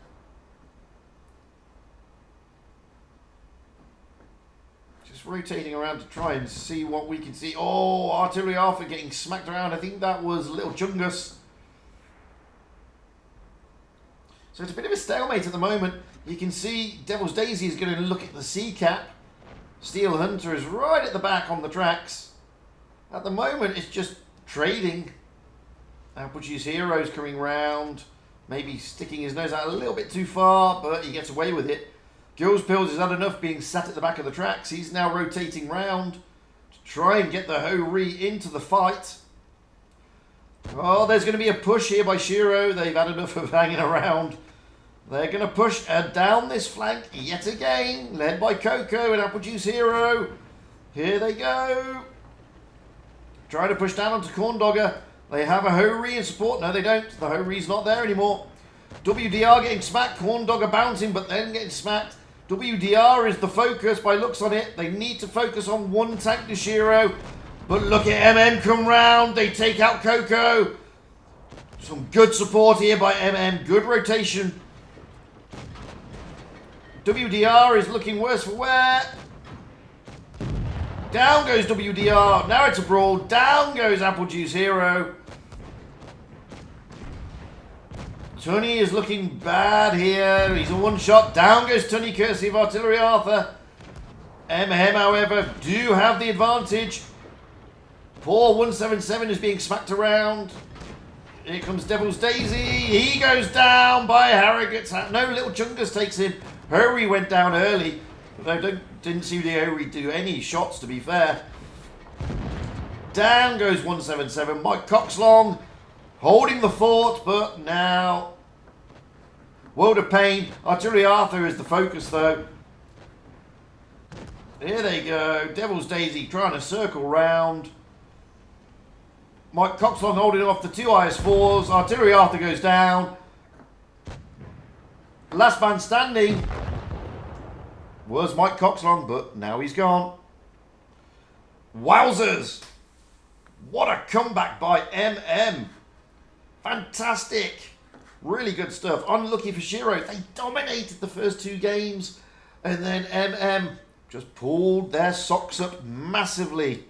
S2: Just rotating around to try and see what we can see. Oh, Artillery Arthur getting smacked around. I think that was Little Chungus. So it's a bit of a stalemate at the moment. You can see Devil's Daisy is going to look at the C-cap. Steel Hunter is right at the back on the tracks. At the moment, it's just trading. Apple Juice Hero's coming round. Maybe sticking his nose out a little bit too far, but he gets away with it. Girls Pills has had enough being sat at the back of the tracks. He's now rotating round to try and get the Ho-Ri into the fight. Oh, there's going to be a push here by SHIRO. They've had enough of hanging around. They're going to push down this flank yet again, led by Coco and Apple Juice Hero. Here they go. Trying to push down onto Corn Dogger. They have a Ho-Ri in support. No, they don't. The Ho-Ri's not there anymore. WDR getting smacked. Corn Dogger bouncing, but then getting smacked. WDR is the focus by looks on it. They need to focus on one tank to SHIRO. But look at MM come round. They take out Coco. Some good support here by MM. Good rotation. WDR is looking worse for wear. Down goes WDR. Now it's a brawl. Down goes Apple Juice Hero. Tunny is looking bad here. He's a one-shot. Down goes Tunny, courtesy of Artillery Arthur. MM, however, do have the advantage. Poor 177 is being smacked around. Here comes Devil's Daisy. He goes down by Harrogate's. No, Little Chungus takes him. Ho-Ri went down early. Though didn't see the Ho-Ri do any shots, to be fair. Down goes 177. Mike Coxlong holding the fort, but now World of Pain. Artillery Arthur is the focus, though. Here they go. Devil's Daisy trying to circle round. Mike Coxlong holding off the two IS4s. Artillery Arthur goes down. Last man standing was Mike Coxlong, but now he's gone. Wowzers! What a comeback by MM. Fantastic. Really good stuff. Unlucky for SHIRO. They dominated the first two games, And then MM just pulled their socks up massively.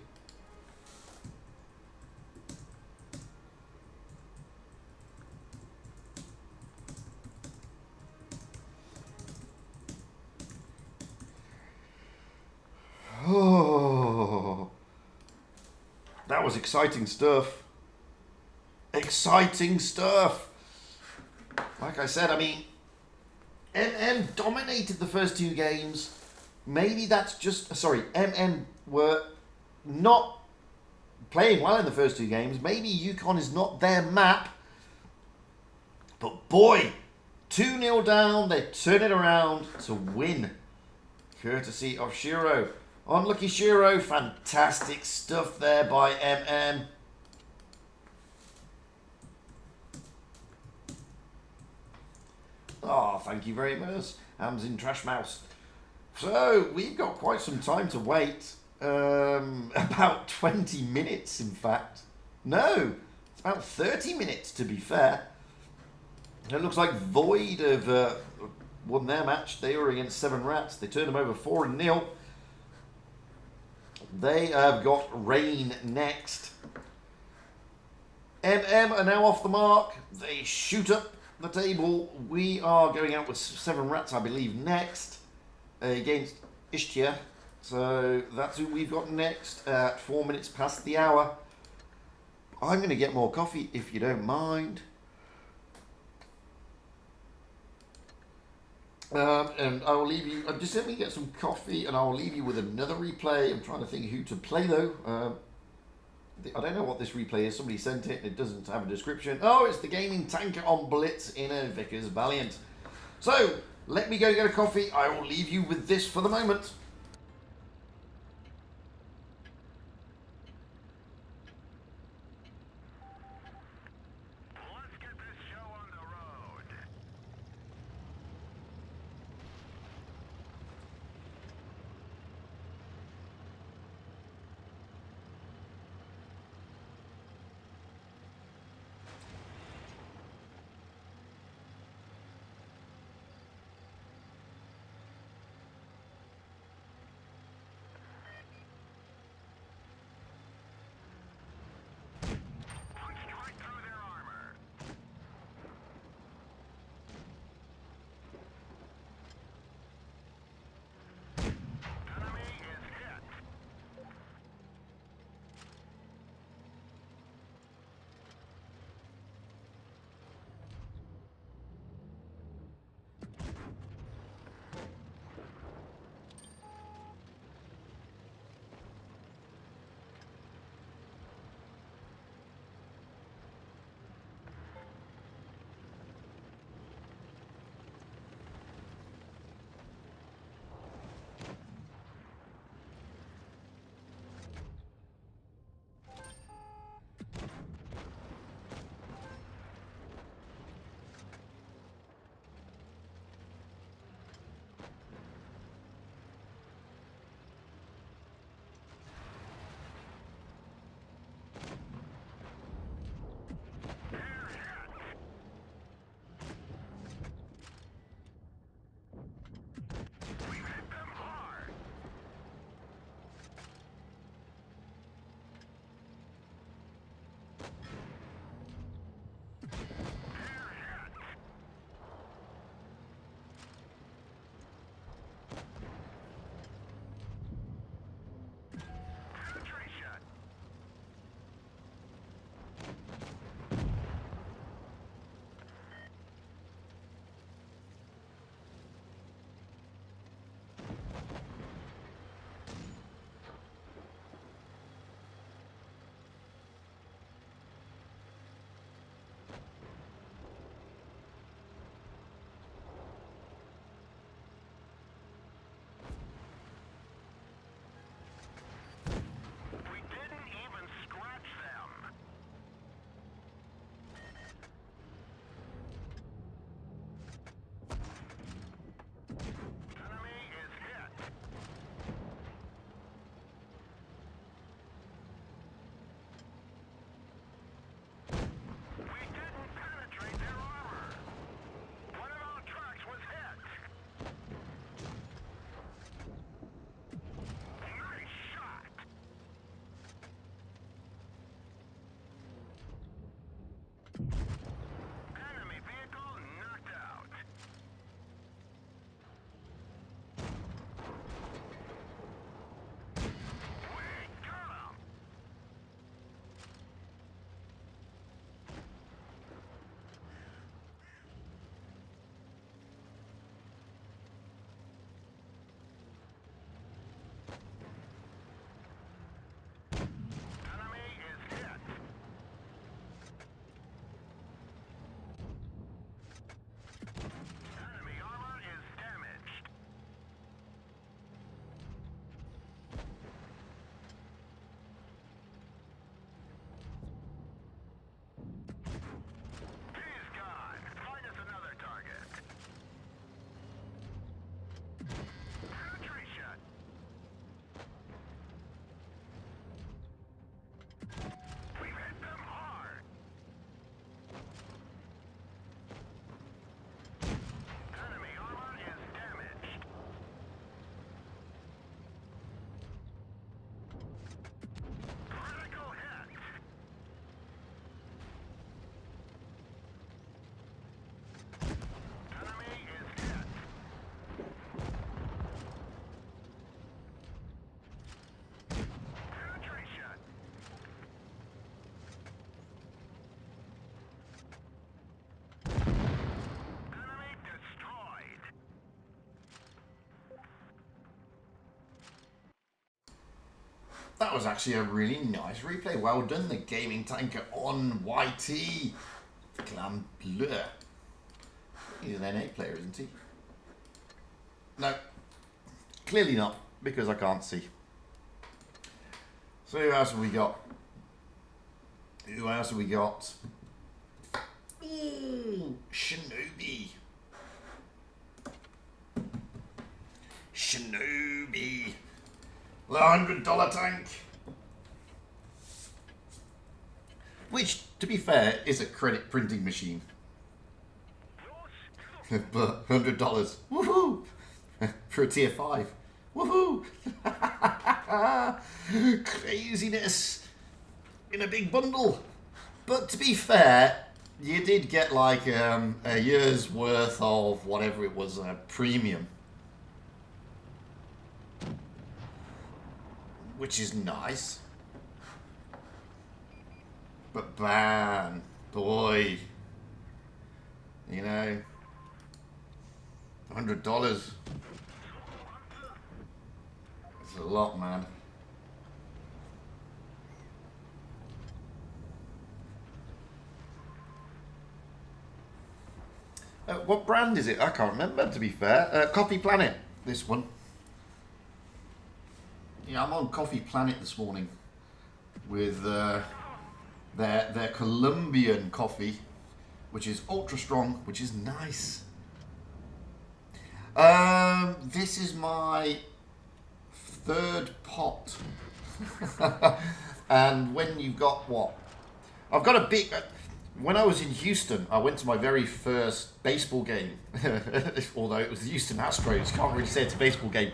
S2: Oh, that was exciting stuff. Exciting stuff. Like I said, I mean, MM dominated the first two games. Maybe that's just... Sorry, MM were not playing well in the first two games. Maybe Yukon is not their map. But boy, 2-0 down, they turn it around to win. Courtesy of SHIRO. Unlucky SHIRO, fantastic stuff there by MM. Oh, thank you very much. Amzin Trash Mouse. So, we've got quite some time to wait. About 20 minutes, in fact. No, it's about 30 minutes, to be fair. It looks like Void have won their match. They were against 7 Rats. They turned them over 4-0. They have got Rain next. MM are now off the mark. They shoot up the table. We are going out with 7 Rats, I believe, next against Ishtia. So that's who we've got next at 4 minutes past the hour. I'm going to get more coffee if you don't mind. And I will leave you, just let me get some coffee and I will leave you with another replay. I'm trying to think who to play though. I don't know what this replay is. Somebody sent it and it doesn't have a description. Oh, it's the gaming tanker on Blitz in a Vickers Valiant. So, let me go get a coffee. I will leave you with this for the moment. That was actually a really nice replay. Well done, the gaming tanker on YT. Glam Bleu. He's an NA player, isn't he? No. Clearly not, because I can't see. So who else have we got? Who else have we got? Ooh, Shinobi. Shinobi. The $100 tank. Which, to be fair, is a credit printing machine. But $100. Woohoo! For a tier 5. Woohoo! Craziness in a big bundle. But to be fair, you did get like a year's worth of whatever it was, premium. Which is nice. But man, boy, you know, $100. It's a lot, man. What brand is it? I can't remember, to be fair. Coffee Planet, this one. Yeah, I'm on Coffee Planet this morning with their Colombian coffee, which is ultra strong, which is nice. This is my 3rd pot. And when you've got what? I've got a big... When I was in Houston, I went to my very first baseball game. Although it was the Houston Astros, can't really say it's a baseball game.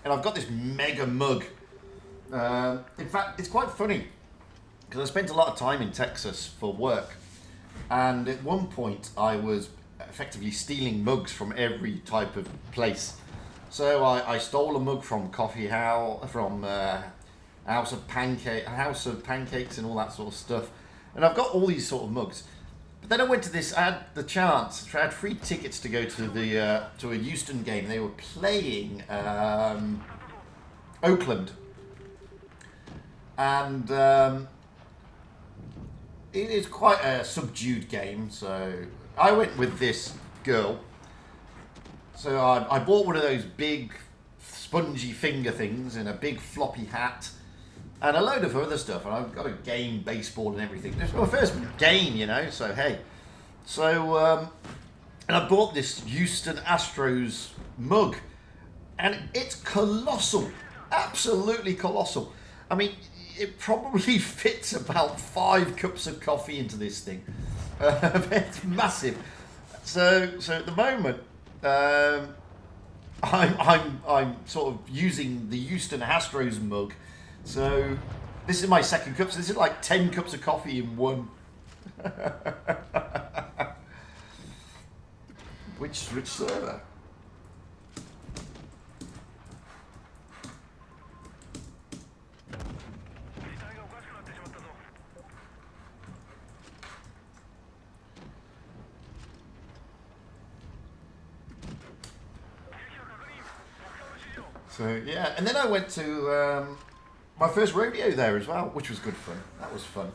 S2: And I've got this mega mug. In fact, it's quite funny, because I spent a lot of time in Texas for work. And at one point, I was effectively stealing mugs from every type of place. So I stole a mug from Coffee House, from House of Pancakes and all that sort of stuff. And I've got all these sort of mugs. But then I went to this, I had the chance, I had free tickets to go to the to a Houston game. They were playing Oakland. And it is quite a subdued game, so I went with this girl. So I bought one of those big spongy finger things and a big floppy hat and a load of other stuff, and I've got a game, baseball and everything. It's my first game, you know, so hey. So, and I bought this Houston Astros mug, and it's colossal, absolutely colossal. I mean, it probably fits about 5 cups of coffee into this thing. It's massive. So at the moment, I'm sort of using the Houston Astros mug. So this is my 2nd cup. So this is like 10 cups of coffee in one. Which server? So yeah, and then I went to my first rodeo there as well, which was good fun. That was fun.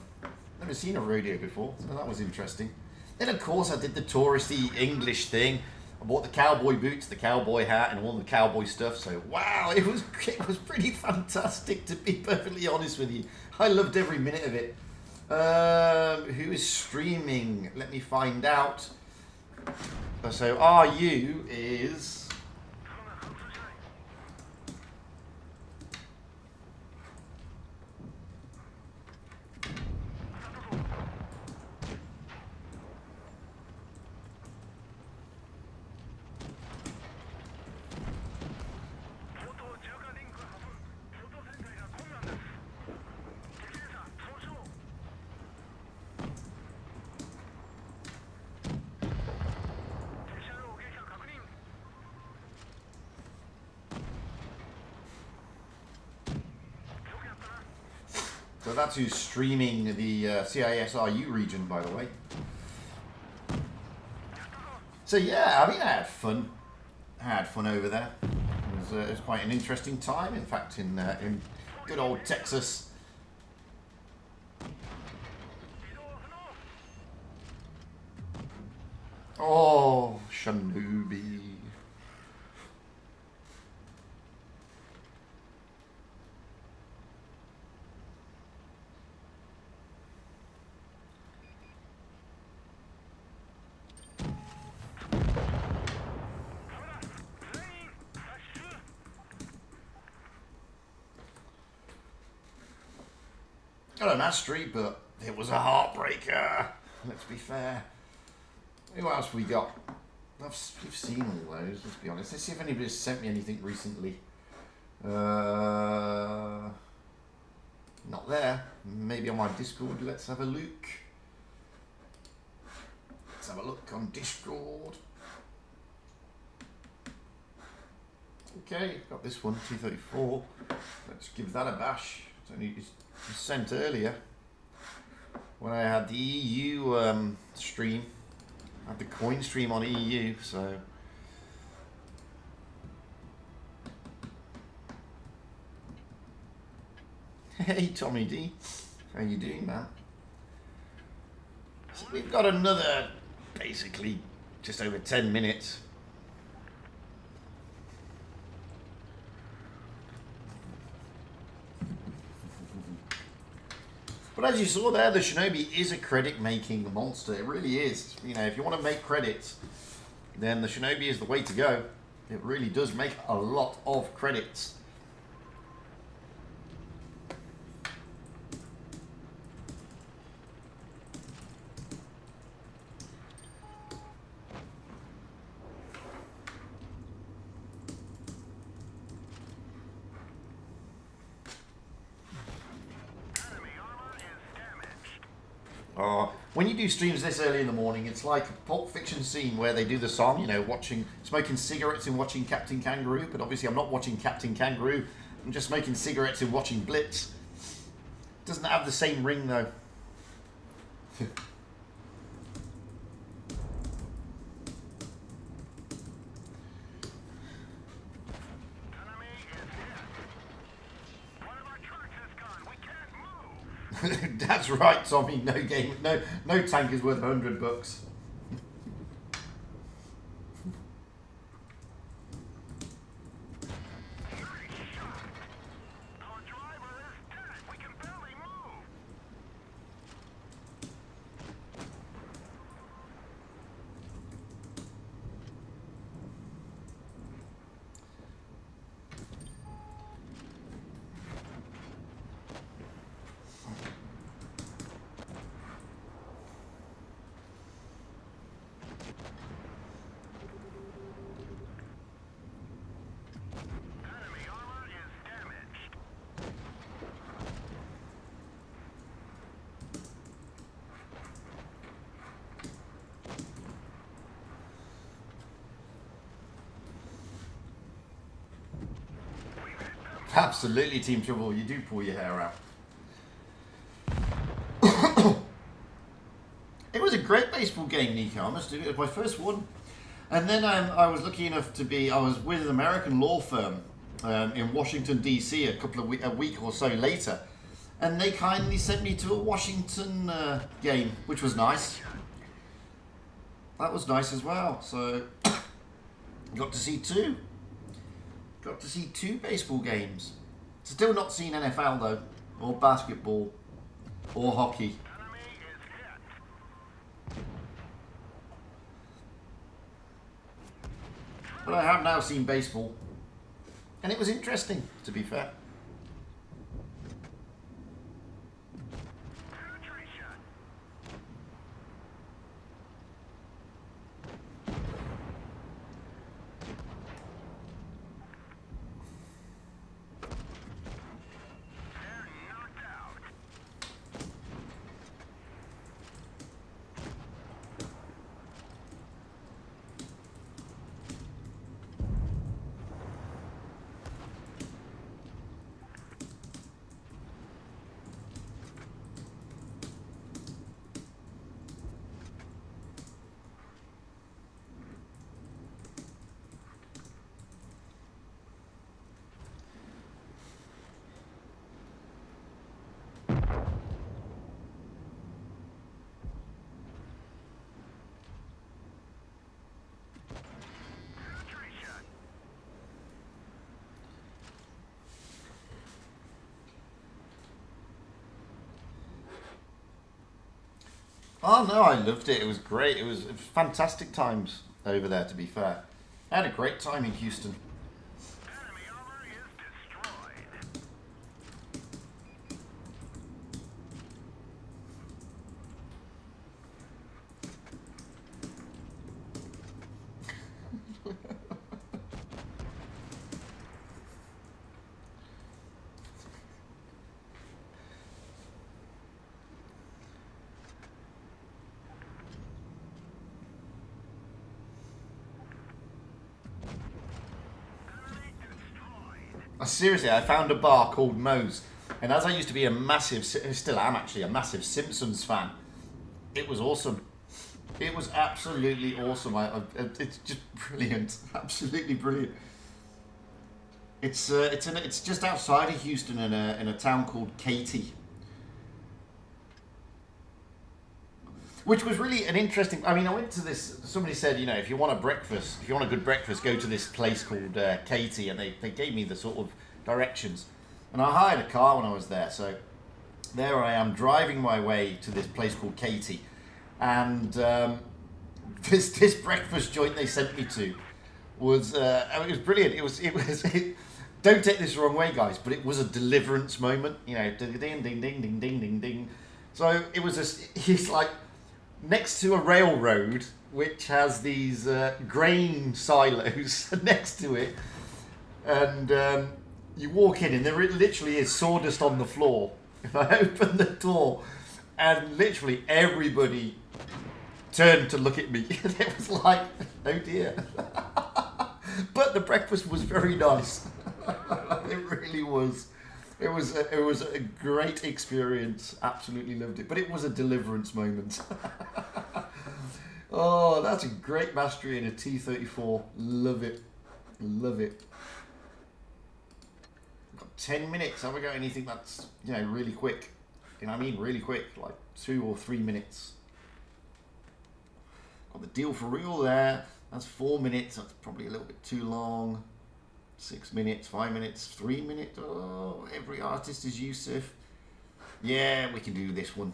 S2: Never seen a rodeo before, so that was interesting. Then of course I did the touristy English thing. I bought the cowboy boots, the cowboy hat, and all the cowboy stuff. So wow, it was pretty fantastic, to be perfectly honest with you. I loved every minute of it. Who is streaming? Let me find out. So RU is. So that's who's streaming the CISRU region, by the way. So yeah, I mean, I had fun. I had fun over there. It was quite an interesting time. In fact, in Good old Texas. Oh, Shinobi. Got a mastery, but it was a heartbreaker. Let's be fair. Who else we got? We've seen all those, let's be honest. Let's see if anybody's sent me anything recently. Not there. Maybe on my Discord. Let's have a look. Let's have a look on Discord. Okay, got this one, 234. Let's give that a bash. It's only sent earlier when I had the EU stream. I had the coin stream on EU, so hey Tommy D, how you doing, man? So we've got another basically just over 10 minutes. But as you saw there, the Shinobi is a credit-making monster. It really is. You know, if you want to make credits, then the Shinobi is the way to go. It really does make a lot of credits. When you do streams this early in the morning, it's like a Pulp Fiction scene where they do the song, you know, smoking cigarettes and watching Captain Kangaroo. But obviously I'm not watching Captain Kangaroo. I'm just smoking cigarettes and watching Blitz. Doesn't have the same ring though. That's right, Tommy. No tank is worth $100. Absolutely, Team Trouble. You do pull your hair out. It was a great baseball game, Nico. I must admit, it was my first one. And then I was lucky enough to be, I was with an American law firm in Washington, D.C. a week or so later. And they kindly sent me to a Washington game, which was nice. That was nice as well. So, got to see two. Got to see two baseball games. Still not seen NFL though, or basketball, or hockey. But I have now seen baseball, and it was interesting, to be fair. Oh no, I loved it. It was great. It was fantastic times over there, to be fair. I had a great time in Houston. Seriously, I found a bar called Moe's, and as I used to be a massive, still am actually a massive Simpsons fan, it was awesome. It was absolutely awesome. It's just brilliant, absolutely brilliant. It's just outside of Houston in a town called Katy, which was really an interesting. I mean, I went to this. Somebody said, you know, if you want a breakfast, if you want a good breakfast, go to this place called Katy, and they gave me the sort of directions. And I hired a car when I was there, so there I am driving my way to this place called Katy, and this breakfast joint they sent me to was I mean, it was brilliant. Don't take this the wrong way, guys, but it was a deliverance moment. You know, ding ding ding ding ding ding ding ding. So it was it's like next to a railroad which has these grain silos next to it, and you walk in and there literally is sawdust on the floor. And I opened the door and literally everybody turned to look at me. And it was like, oh dear. But the breakfast was very nice. It really was. It was a great experience. Absolutely loved it. But it was a deliverance moment. Oh, that's a great mastery in a T-34. Love it. Love it. We've got 10 minutes. Have we got anything that's, you know, really quick? You know what I mean? Really quick. Like 2 or 3 minutes. Got the deal for real there. That's 4 minutes. That's probably a little bit too long. 6 minutes, 5 minutes, 3 minutes. Oh, every artist is Yusuf. Yeah, we can do this one.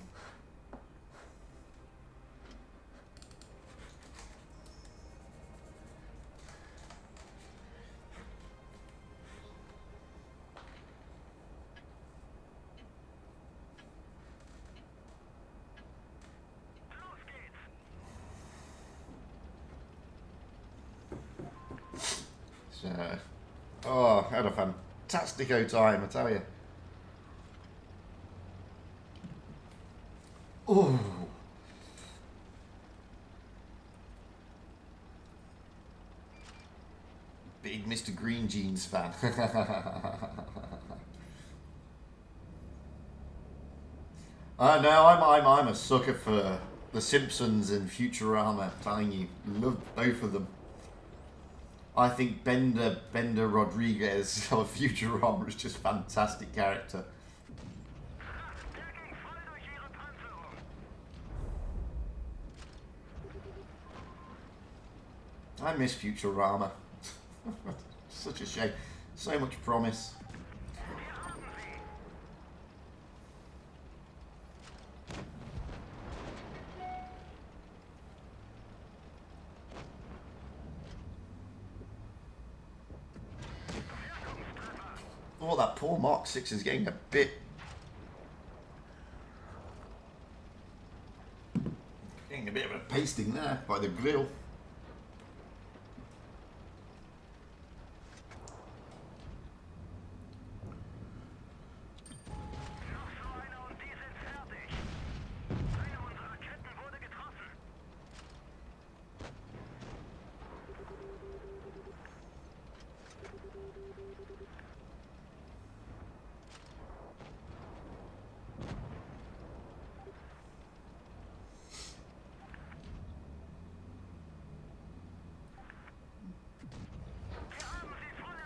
S2: So, oh, I had a fantastico time, I tell you. Oh. Big Mr. Green Jeans fan. No, I'm a sucker for The Simpsons and Futurama, I'm telling you. Love both of them. I think Bender Rodriguez of Futurama is just a fantastic character. I miss Futurama. Such a shame. So much promise. Oh, that poor Mark 6 is getting a bit of a pasting there by the grill.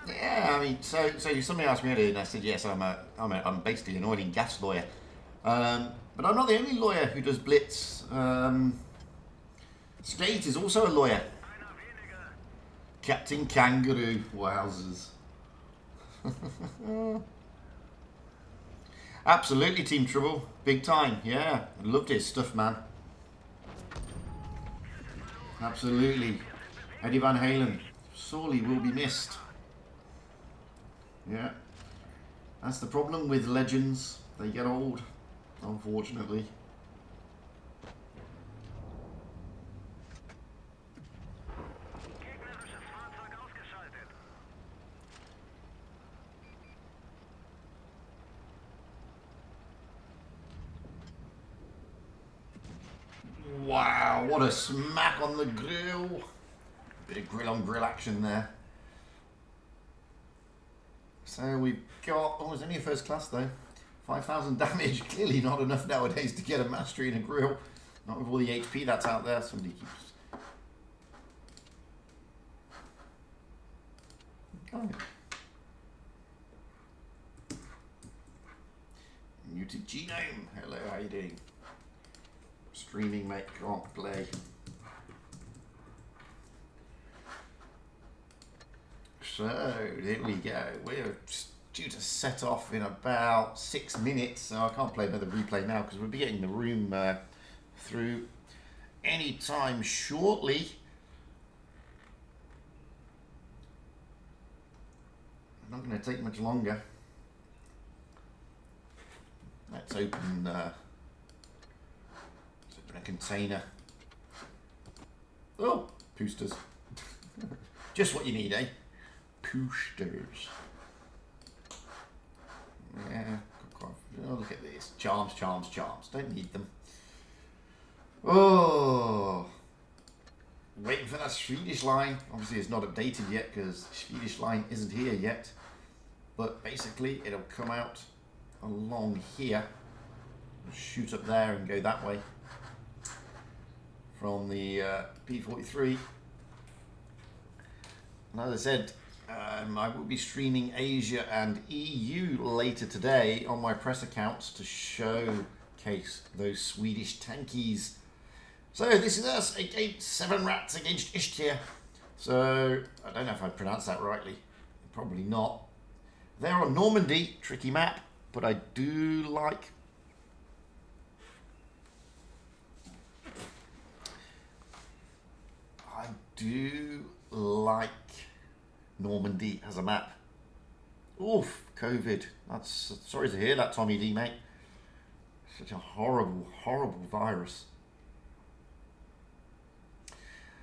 S2: Yeah, I mean, so somebody asked me earlier, and I said yes, I'm basically an oil and gas lawyer, but I'm not the only lawyer who does Blitz. Skate is also a lawyer. Captain Kangaroo, wowzers. Absolutely, Team Trouble, big time. Yeah, I loved his stuff, man. Absolutely. Eddie Van Halen sorely will be missed. Yeah. That's the problem with legends. They get old, unfortunately. Wow, what a smack on the grill. Bit of grill on grill action there. So we've got, oh, it's only a first class though. 5,000 damage, clearly not enough nowadays to get a mastery in a grill. Not with all the HP that's out there. Somebody keeps... Oh. Muted Genome, hello, how you doing? Streaming, mate, can't play. So, there we go. We're due to set off in about 6 minutes, so I can't play another replay now because we'll be getting the room through any time shortly. Not going to take much longer. Let's open a container. Oh, boosters. Just what you need, eh? Boosters. Yeah. Oh, look at this. Charms, charms, charms. Don't need them. Oh. Waiting for that Swedish line. Obviously, it's not updated yet because Swedish line isn't here yet. But basically, it'll come out along here. Shoot up there and go that way. From the P43. And as I said, I will be streaming Asia and EU later today on my press accounts to showcase those Swedish tankies. So this is us against 7 rats against Ishtir. So I don't know if I pronounced that rightly. Probably not. They're on Normandy, tricky map, but I do like Normandy as a map. Oof, COVID. That's sorry to hear that, Tommy D, mate. Such a horrible, horrible virus.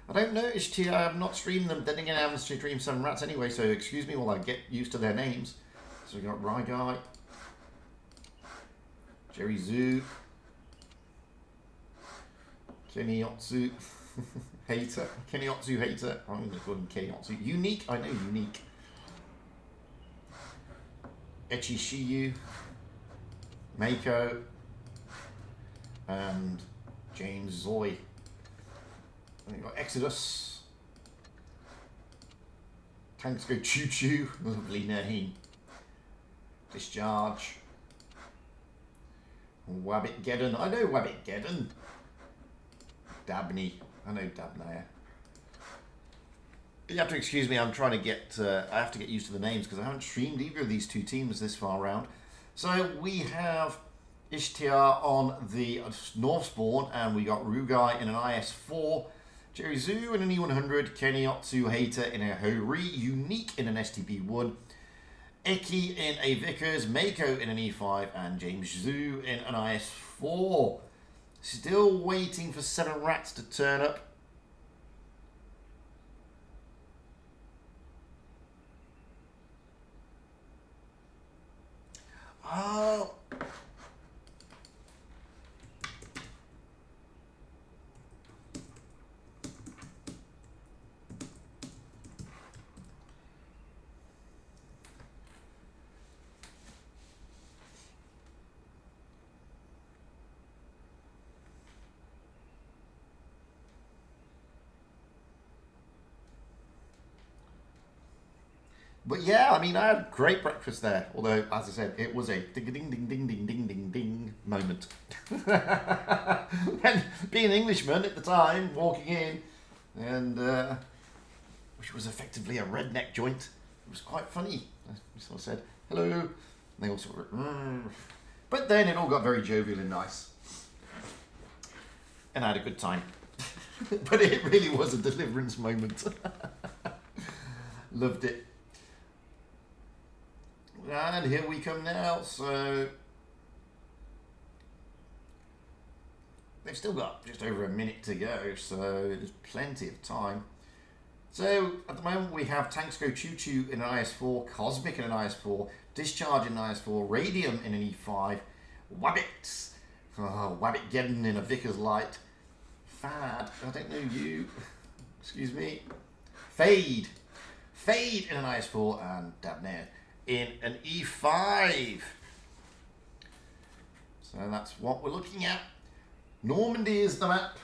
S2: I don't know, HT, I have not streamed them. Then again, I haven't streamed 7 rats anyway, so excuse me while I get used to their names. So we got Rye Guy, Jerry Zoo, Kenny Otsu. Hater. Kennyotsu hater. I'm going to call him Kennyotsu. Unique. I know Unique. Echi Shiyu. Mako. And James Zoy. And we've got Exodus. Tanks go choo choo. Lovely name. Discharge. Wabbit Geddon. I know Wabbit Geddon. Dabney. I know Dabnaya. You have to excuse me, I'm trying to get, I have to get used to the names because I haven't streamed either of these two teams this far round. So we have Ishtir on the North Spawn and we got Rugai in an IS-4, Jerry Zoo in an E100, Kenny Otsu Hater in a Hori, Unique in an STP-1, Eki in a Vickers, Mako in an E5 and James Zoo in an IS-4. Still waiting for 7 rats to turn up. Oh. But yeah, I mean, I had a great breakfast there. Although, as I said, it was a ding ding ding ding ding ding ding ding moment. And being an Englishman at the time, walking in, and which was effectively a redneck joint, it was quite funny. I sort of said hello, and they all sort of. But then it all got very jovial and nice, and I had a good time. But it really was a deliverance moment. Loved it. And here we come now. So they've still got just over a minute to go, so there's plenty of time. So at the moment we have Tanks Go Choo Choo in an IS4, Cosmic in an IS4, Discharge in an IS4, Radium in an E5, Wabbit, Wabbit Geddon in a Vickers Light, Fad, I don't know you, excuse me, Fade in an IS4, and Dabnare in an E5. So that's what we're looking at. Normandy is the map.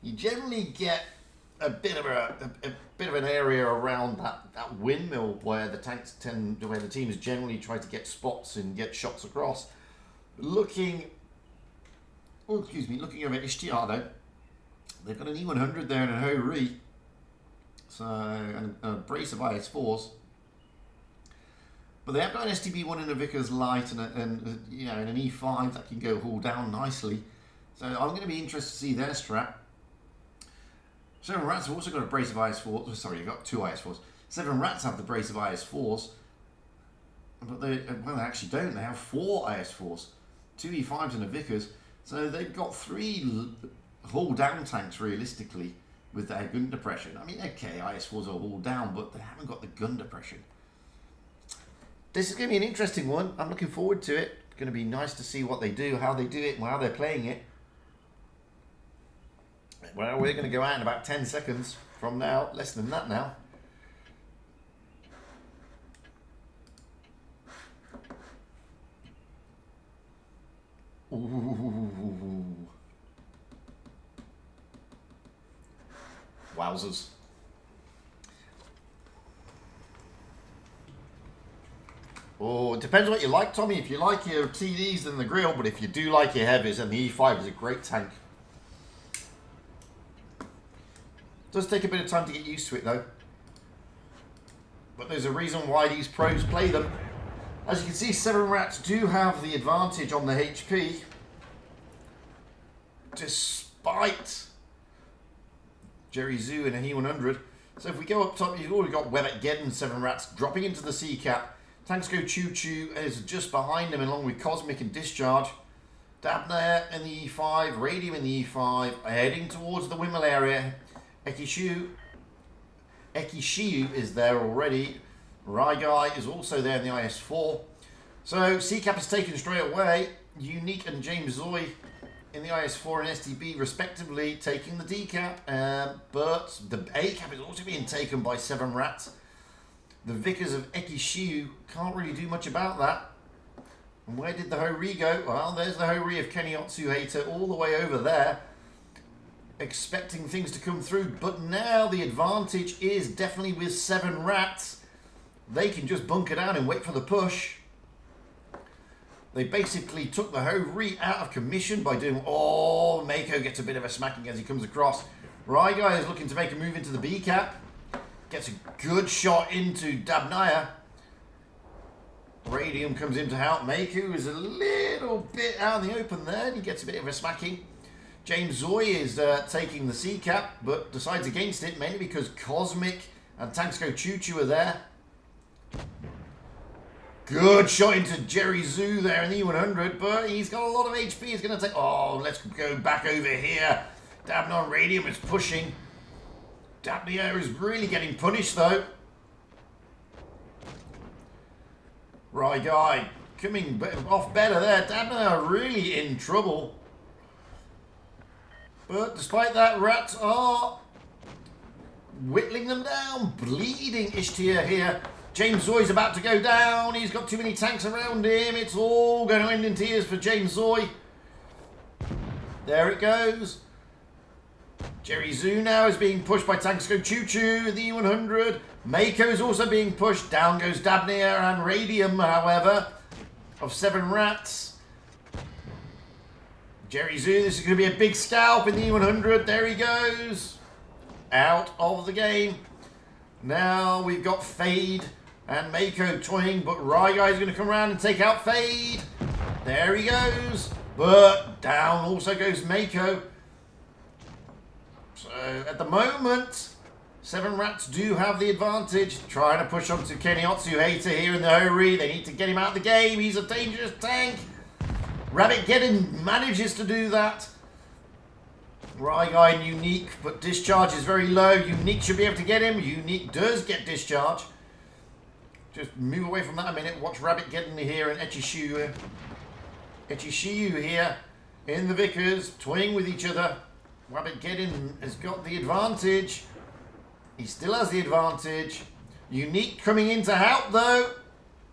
S2: You generally get a bit of an area around that windmill where the teams generally try to get spots and get shots across. Looking over at Ishtiar though, they've got an E100 there and a Ho-Ri, so and a brace of IS4s. But they have got an STB1 and a Vickers Light and you know, and an E5 that can go haul down nicely. So I'm going to be interested to see their strat. 7 Rats have also got a brace of IS4s. Sorry, you've got 2 IS4s. 7 Rats have the brace of IS4s. But they actually don't. They have 4 IS4s. 2 E5s and a Vickers. So they've got 3 haul down tanks realistically with their gun depression. I mean, okay, IS4s are haul down, but they haven't got the gun depression. This is going to be an interesting one. I'm looking forward to it. It's going to be nice to see what they do, how they do it, and how they're playing it. Well, we're going to go out in about 10 seconds from now. Less than that now. Ooh. Wowzers. Oh, it depends what you like, Tommy. If you like your TDs, then the grill. But if you do like your heavies, then the E5 is a great tank. Does take a bit of time to get used to it though. But there's a reason why these pros play them. As you can see, 7 Rats do have the advantage on the HP. Despite Jerry Zoo and a E100. So if we go up top, you've already got Webbett Geddon, 7 Rats dropping into the C cap. Tanks Go Choo Choo is just behind him along with Cosmic and Discharge. Dabnare in the E5, Radium in the E5, heading towards the windmill area. Ekishiu is there already. Ryguy is also there in the IS4. So C-Cap is taken straight away. Unique and James Zoy in the IS4 and STB respectively taking the D-Cap. But the A-Cap is also being taken by 7 Rats. The Vickers of Ekishiu can't really do much about that. And where did the Ho-Ri go? Well, there's the Ho-Ri of Kenny Otsuhater all the way over there. Expecting things to come through, but now the advantage is definitely with 7 Rats. They can just bunker down and wait for the push. They basically took the Ho-Ri out of commission by doing... Oh, Mako gets a bit of a smacking as he comes across. Ryguy is looking to make a move into the B-cap. Gets a good shot into Dabnare. Radium comes in to help. Mako is a little bit out in the open there. He gets a bit of a smacking. James Zoy is taking the C-cap, but decides against it, mainly because Cosmic and Tanks Go Choo Choo are there. Good shot into Jerry Zoo there in the E100, but he's got a lot of HP. He's going to take... Oh, let's go back over here. Dabnare Radium is pushing. Dabnare is really getting punished, though. Ryguy coming off better there. Dabnare really in trouble. But despite that, Rats are whittling them down. Bleeding Ishtiar here. James Zoy's about to go down. He's got too many tanks around him. It's all going to end in tears for James Zoy. There it goes. Jerry Zoo now is being pushed by Tanks Go Choo Choo, the E100. Mako is also being pushed. Down goes Dabnare and Radium, however, of 7 Rats. Jerry Zoo, this is going to be a big scalp in the E100. There he goes. Out of the game. Now we've got Fade and Mako toying, but Ryguy is going to come around and take out Fade. There he goes. But down also goes Mako. So at the moment, 7 Rats do have the advantage. Trying to push on to Keniotsu Hater here in the hurry. They need to get him out of the game. He's a dangerous tank. Rabbit Geddon manages to do that. Ryguy and Unique, but discharge is very low. Unique should be able to get him. Unique does get discharge. Just move away from that a minute. Watch Rabbit Geddon here and Echishiyu. Echishiyu here in the Vickers, toying with each other. Rabbit Geddon has got the advantage. He still has the advantage. Unique coming in to help though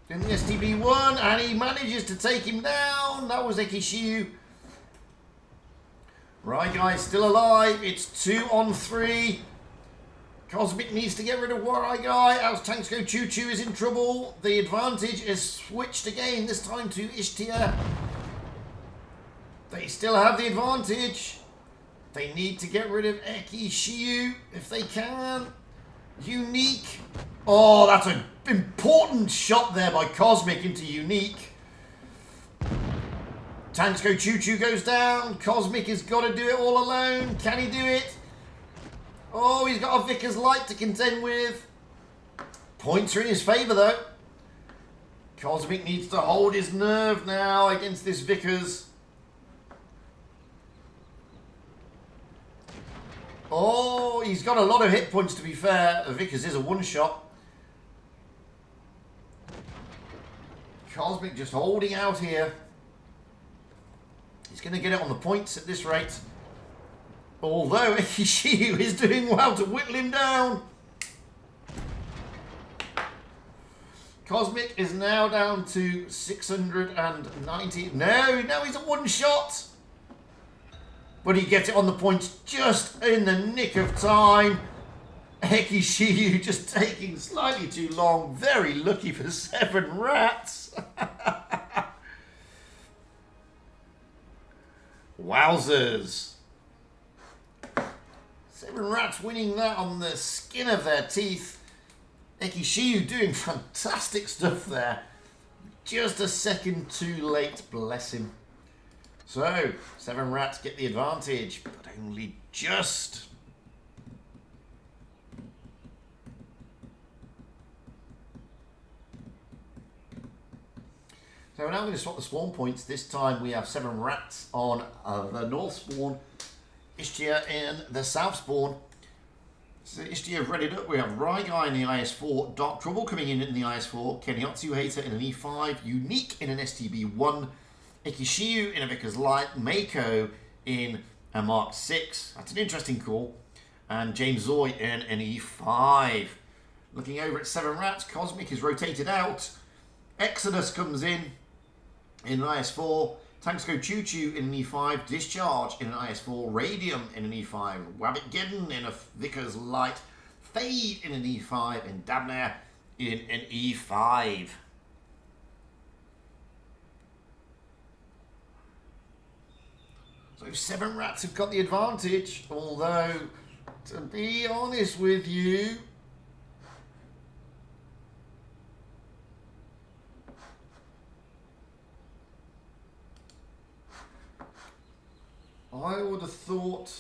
S2: in the STB1, and he manages to take him down. That was Echishiyu. Ryguy still alive. It's 2 on 3. Cosmic needs to get rid of Ryguy. Else Tanks Go Choo Choo is in trouble. The advantage is switched again, this time to Ishtia. They still have the advantage. They need to get rid of Echishiyu if they can. Unique. Oh, that's an important shot there by Cosmic into Unique. Tanks Go Choo Choo goes down. Cosmic has got to do it all alone. Can he do it? Oh, he's got a Vickers Light to contend with. Points are in his favour though. Cosmic needs to hold his nerve now against this Vickers. Oh, he's got a lot of hit points to be fair. The Vickers is a one-shot. Cosmic just holding out here. He's going to get it on the points at this rate. Although Echishiyu is doing well to whittle him down. Cosmic is now down to 690. No, he's a one shot. But he gets it on the points just in the nick of time. Echishiyu just taking slightly too long. Very lucky for 7 Rats. Wowzers. 7 Rats winning that on the skin of their teeth. Echishiyu doing fantastic stuff there. Just a second too late, bless him. So, 7 Rats get the advantage, but only just. So we're now going to swap the spawn points. This time we have 7 Rats on the north spawn. Ishtia in the south spawn. So Ishtia have readied up. We have Ryguy in the IS4. Dark Trouble coming in the IS4. Keniotsu Hater in an E5. Unique in an STB1. Echishiyu in a Vickers Light. Mako in a Mark 6. That's an interesting call. And James Zoy in an E5. Looking over at 7 Rats. Cosmic is rotated out. Exodus comes in an IS4. Tanks Go Choo Choo in an E5. Discharge in an IS4. Radium in an E5. Rabbit Geddon in a Vickers Light. Fade in an E5. And Dabner in an E5. So 7 Rats have got the advantage. Although, to be honest with you, I would have thought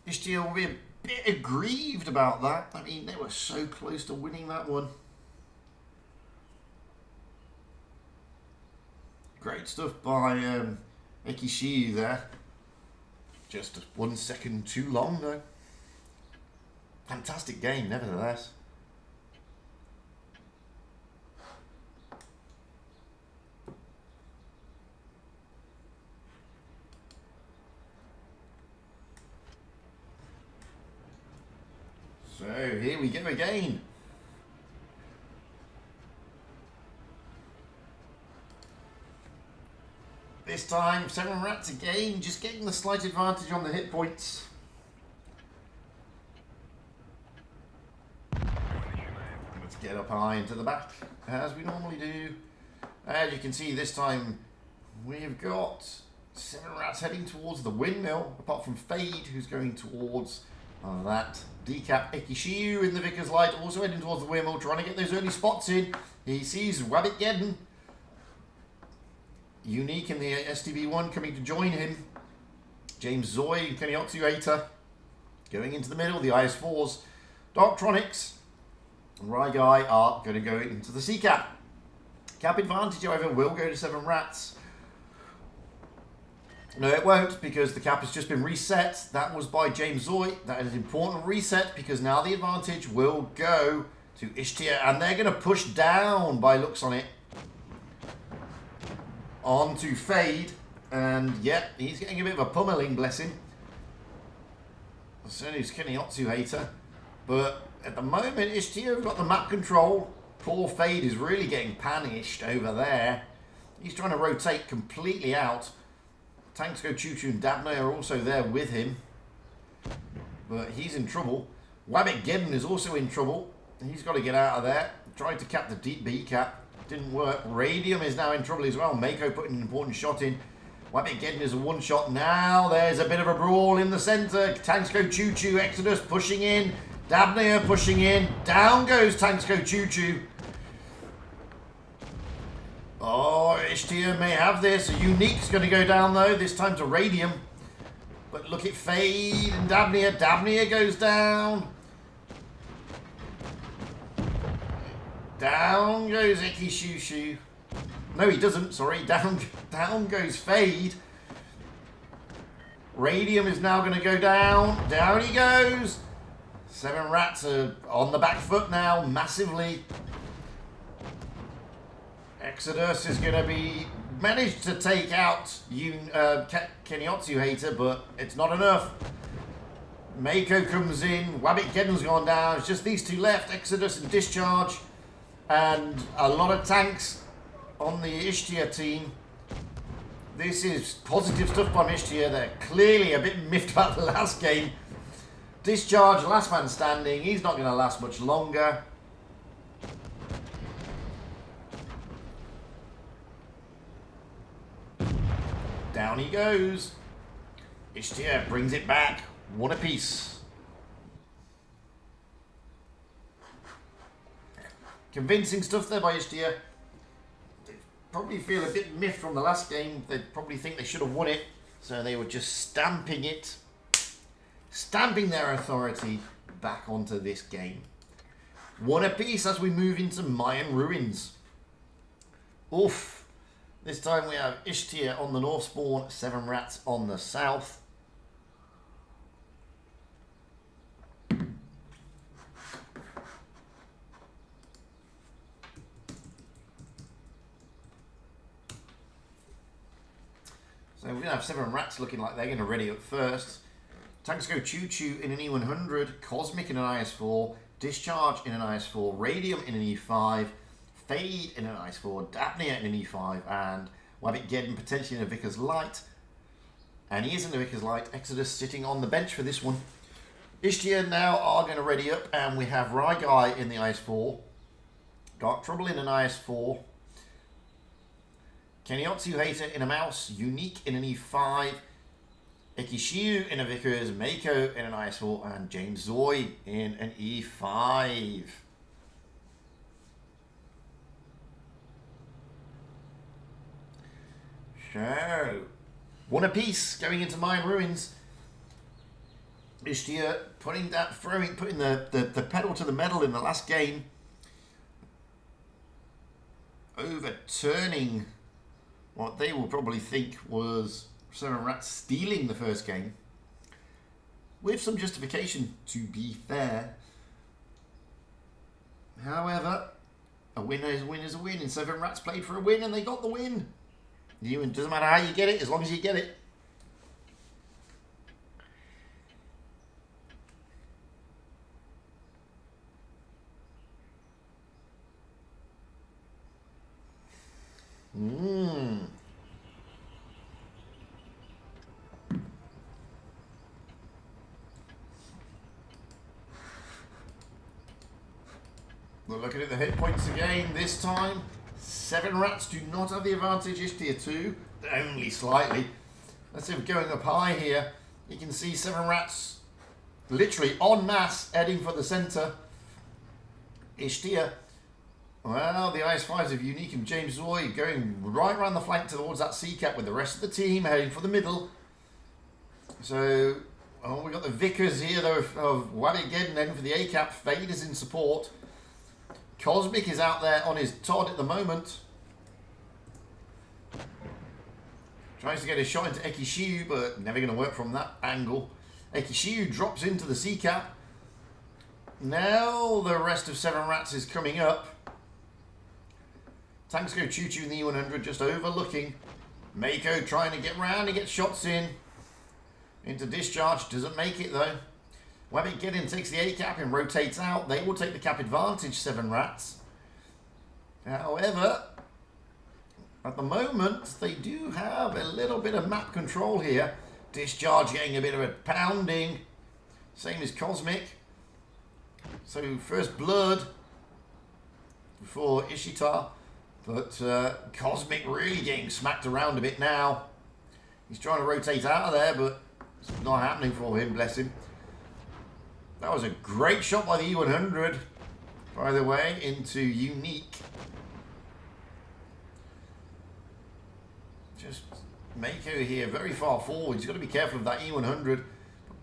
S2: Ishtia would be a bit aggrieved about that. I mean, they were so close to winning that one. Great stuff by Echishiyu there. Just 1 second too long though. Fantastic game nevertheless. So here we go again. This time, 7 Rats again, just getting the slight advantage on the hit points. Let's get up high into the back, as we normally do. As you can see, this time we've got 7 Rats heading towards the windmill, apart from Fade, who's going towards that decap. Echishiyu in the Vickers Light, also heading towards the windmill, trying to get those early spots in. He sees Rabbit Geddon. Unique in the STB1 coming to join him. James Zoy, Keniotsu Hater. Going into the middle, the IS4s, Darktronics, and Ryguy are going to go into the C-Cap. Cap advantage, however, will go to 7 Rats. No, it won't, because the cap has just been reset. That was by James Zoy. That is an important reset, because now the advantage will go to Ishtia, and they're going to push down, by looks on it, onto Fade. And, yeah, he's getting a bit of a pummeling, bless him. Certainly he's Keniotsu hater. But at the moment, Ishtia have got the map control. Poor Fade is really getting punished over there. He's trying to rotate completely out. Tanks Go Choo Choo and Dabney are also there with him. But he's in trouble. Wabbit Geddon is also in trouble. He's got to get out of there. Tried to cap the deep B cap. Didn't work. Radium is now in trouble as well. Mako putting an important shot in. Wabbit Geddon is a one shot. Now there's a bit of a brawl in the centre. Tanks Go Choo Choo. Exodus pushing in. Dabney pushing in. Down goes Tanks Go Choo Choo. Oh, Ishtia may have this. A Unique's going to go down, though. This time to Radium. But look at Fade and Dabney. Dabney goes down. Down goes Icky Shoo Shoo. No, he doesn't. Sorry. Down goes Fade. Radium is now going to go down. Down he goes. 7 Rats are on the back foot now, massively. Exodus is going to be managed to take out Keniotsu hater, but it's not enough. Mako comes in. Wabbit Geddon's gone down. It's just these two left, Exodus and Discharge. And a lot of tanks on the Ishtia team. This is positive stuff from Ishtia. They're clearly a bit miffed about the last game. Discharge, last man standing. He's not going to last much longer. Down he goes. Ishtia brings it back. One apiece. Convincing stuff there by Ishtia. They probably feel a bit miffed from the last game. They probably think they should have won it. So they were just stamping it. Stamping their authority back onto this game. One apiece as we move into Mayan Ruins. Oof. This time we have Ishtia on the north spawn, 7 Rats on the south. So we're going to have 7 Rats looking like they're going to ready up first. Tanks Go Choo Choo in an E100, Cosmic in an IS4, Discharge in an IS4, Radium in an E5, Fade in an IS4, Dabney in an E5, and Wabbit Geddon potentially in a Vickers Light. And he is in the Vickers Light. Exodus sitting on the bench for this one. Ishtia now are going to ready up, and we have Ryguy in the IS4, Dark Trouble in an IS4, Keniotsu Hater in a Mouse, Unique in an E5, Ikishiu in a Vickers, Mako in an IS4, and James Zoy in an E5. So, one apiece going into Mayan Ruins. Ishtia putting the pedal to the metal in the last game. Overturning what they will probably think was 7 Rats stealing the first game. With some justification, to be fair. However, a win is a win is a win, and 7 Rats played for a win and they got the win. It doesn't matter how you get it, as long as you get it. We're looking at the hit points again. This time, 7 Rats do not have the advantage. Ishtia 2, only slightly. Let's see if we're going up high here. You can see 7 Rats literally en masse heading for the centre. Ishtia, well, the IS5s of Unique and James Zoy going right around the flank towards that C-cap with the rest of the team heading for the middle. So Oh, we got the Vickers here though of Wabbit Geddon then for the A-cap. Fade is in support. Cosmic is out there on his Todd at the moment. Tries to get a shot into Ekishiu, but never going to work from that angle. Ekishiu drops into the C-cap. Now the rest of Seven Rats is coming up. Tanks go choo-choo in the E100, just overlooking. Mako trying to get round, he gets shots in. Into discharge, doesn't make it though. Wabbit Geddon takes the A-cap and rotates out. They will take the cap advantage, Seven Rats. However, at the moment, they do have a little bit of map control here. Discharge getting a bit of a pounding. Same as Cosmic. So, first blood for Ishita. But Cosmic really getting smacked around a bit now. He's trying to rotate out of there, but it's not happening for him, bless him. That was a great shot by the E100, by the way, into Unique. Just Mako here, very far forward. He's got to be careful of that E100.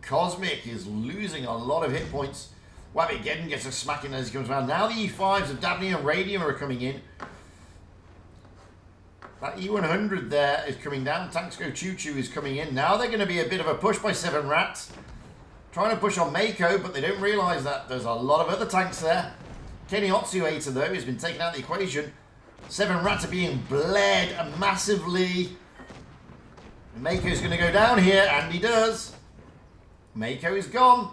S2: Cosmic is losing a lot of hit points. Wabbit Geddon gets a smacking as he comes around. Now the E5s of Dabney and Radium are coming in. That E100 there is coming down. Tanks Go Choo Choo is coming in. Now they're going to be a bit of a push by Seven Rats. Trying to push on Mako, but they don't realise that there's a lot of other tanks there. Kenny Otsuator, though, has been taken out of the equation. Seven Rats are being bled massively. Mako's going to go down here, and he does. Mako is gone.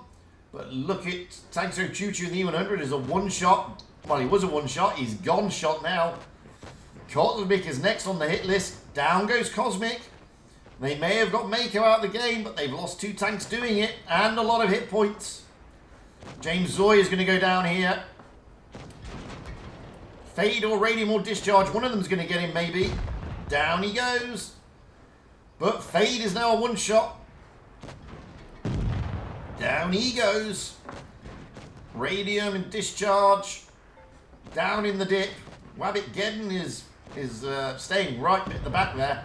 S2: But look at Tanks Go Choo Choo in the E100 is a one-shot. Well, he was a one-shot. He's gone shot now. Cosmic is next on the hit list. Down goes Cosmic. They may have got Mako out of the game, but they've lost two tanks doing it and a lot of hit points. James Zoy is going to go down here. Fade or Radium or Discharge. One of them is going to get him maybe. Down he goes. But Fade is now a one-shot. Down he goes. Radium and Discharge. Down in the dip. Wabbit Geddon is staying right at the back there.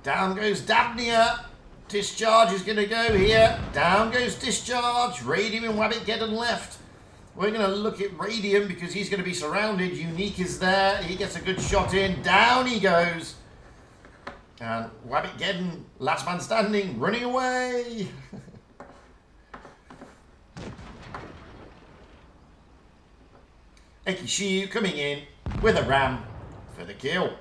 S2: Down goes Dabnea. Discharge is going to go here. Down goes Discharge. Radium and Wabbit Geddon left. We're going to look at Radium because he's going to be surrounded. Unique is there. He gets a good shot in. Down he goes. And Wabbit Geddon, last man standing, running away. Ekishiu coming in with a ram for the kill.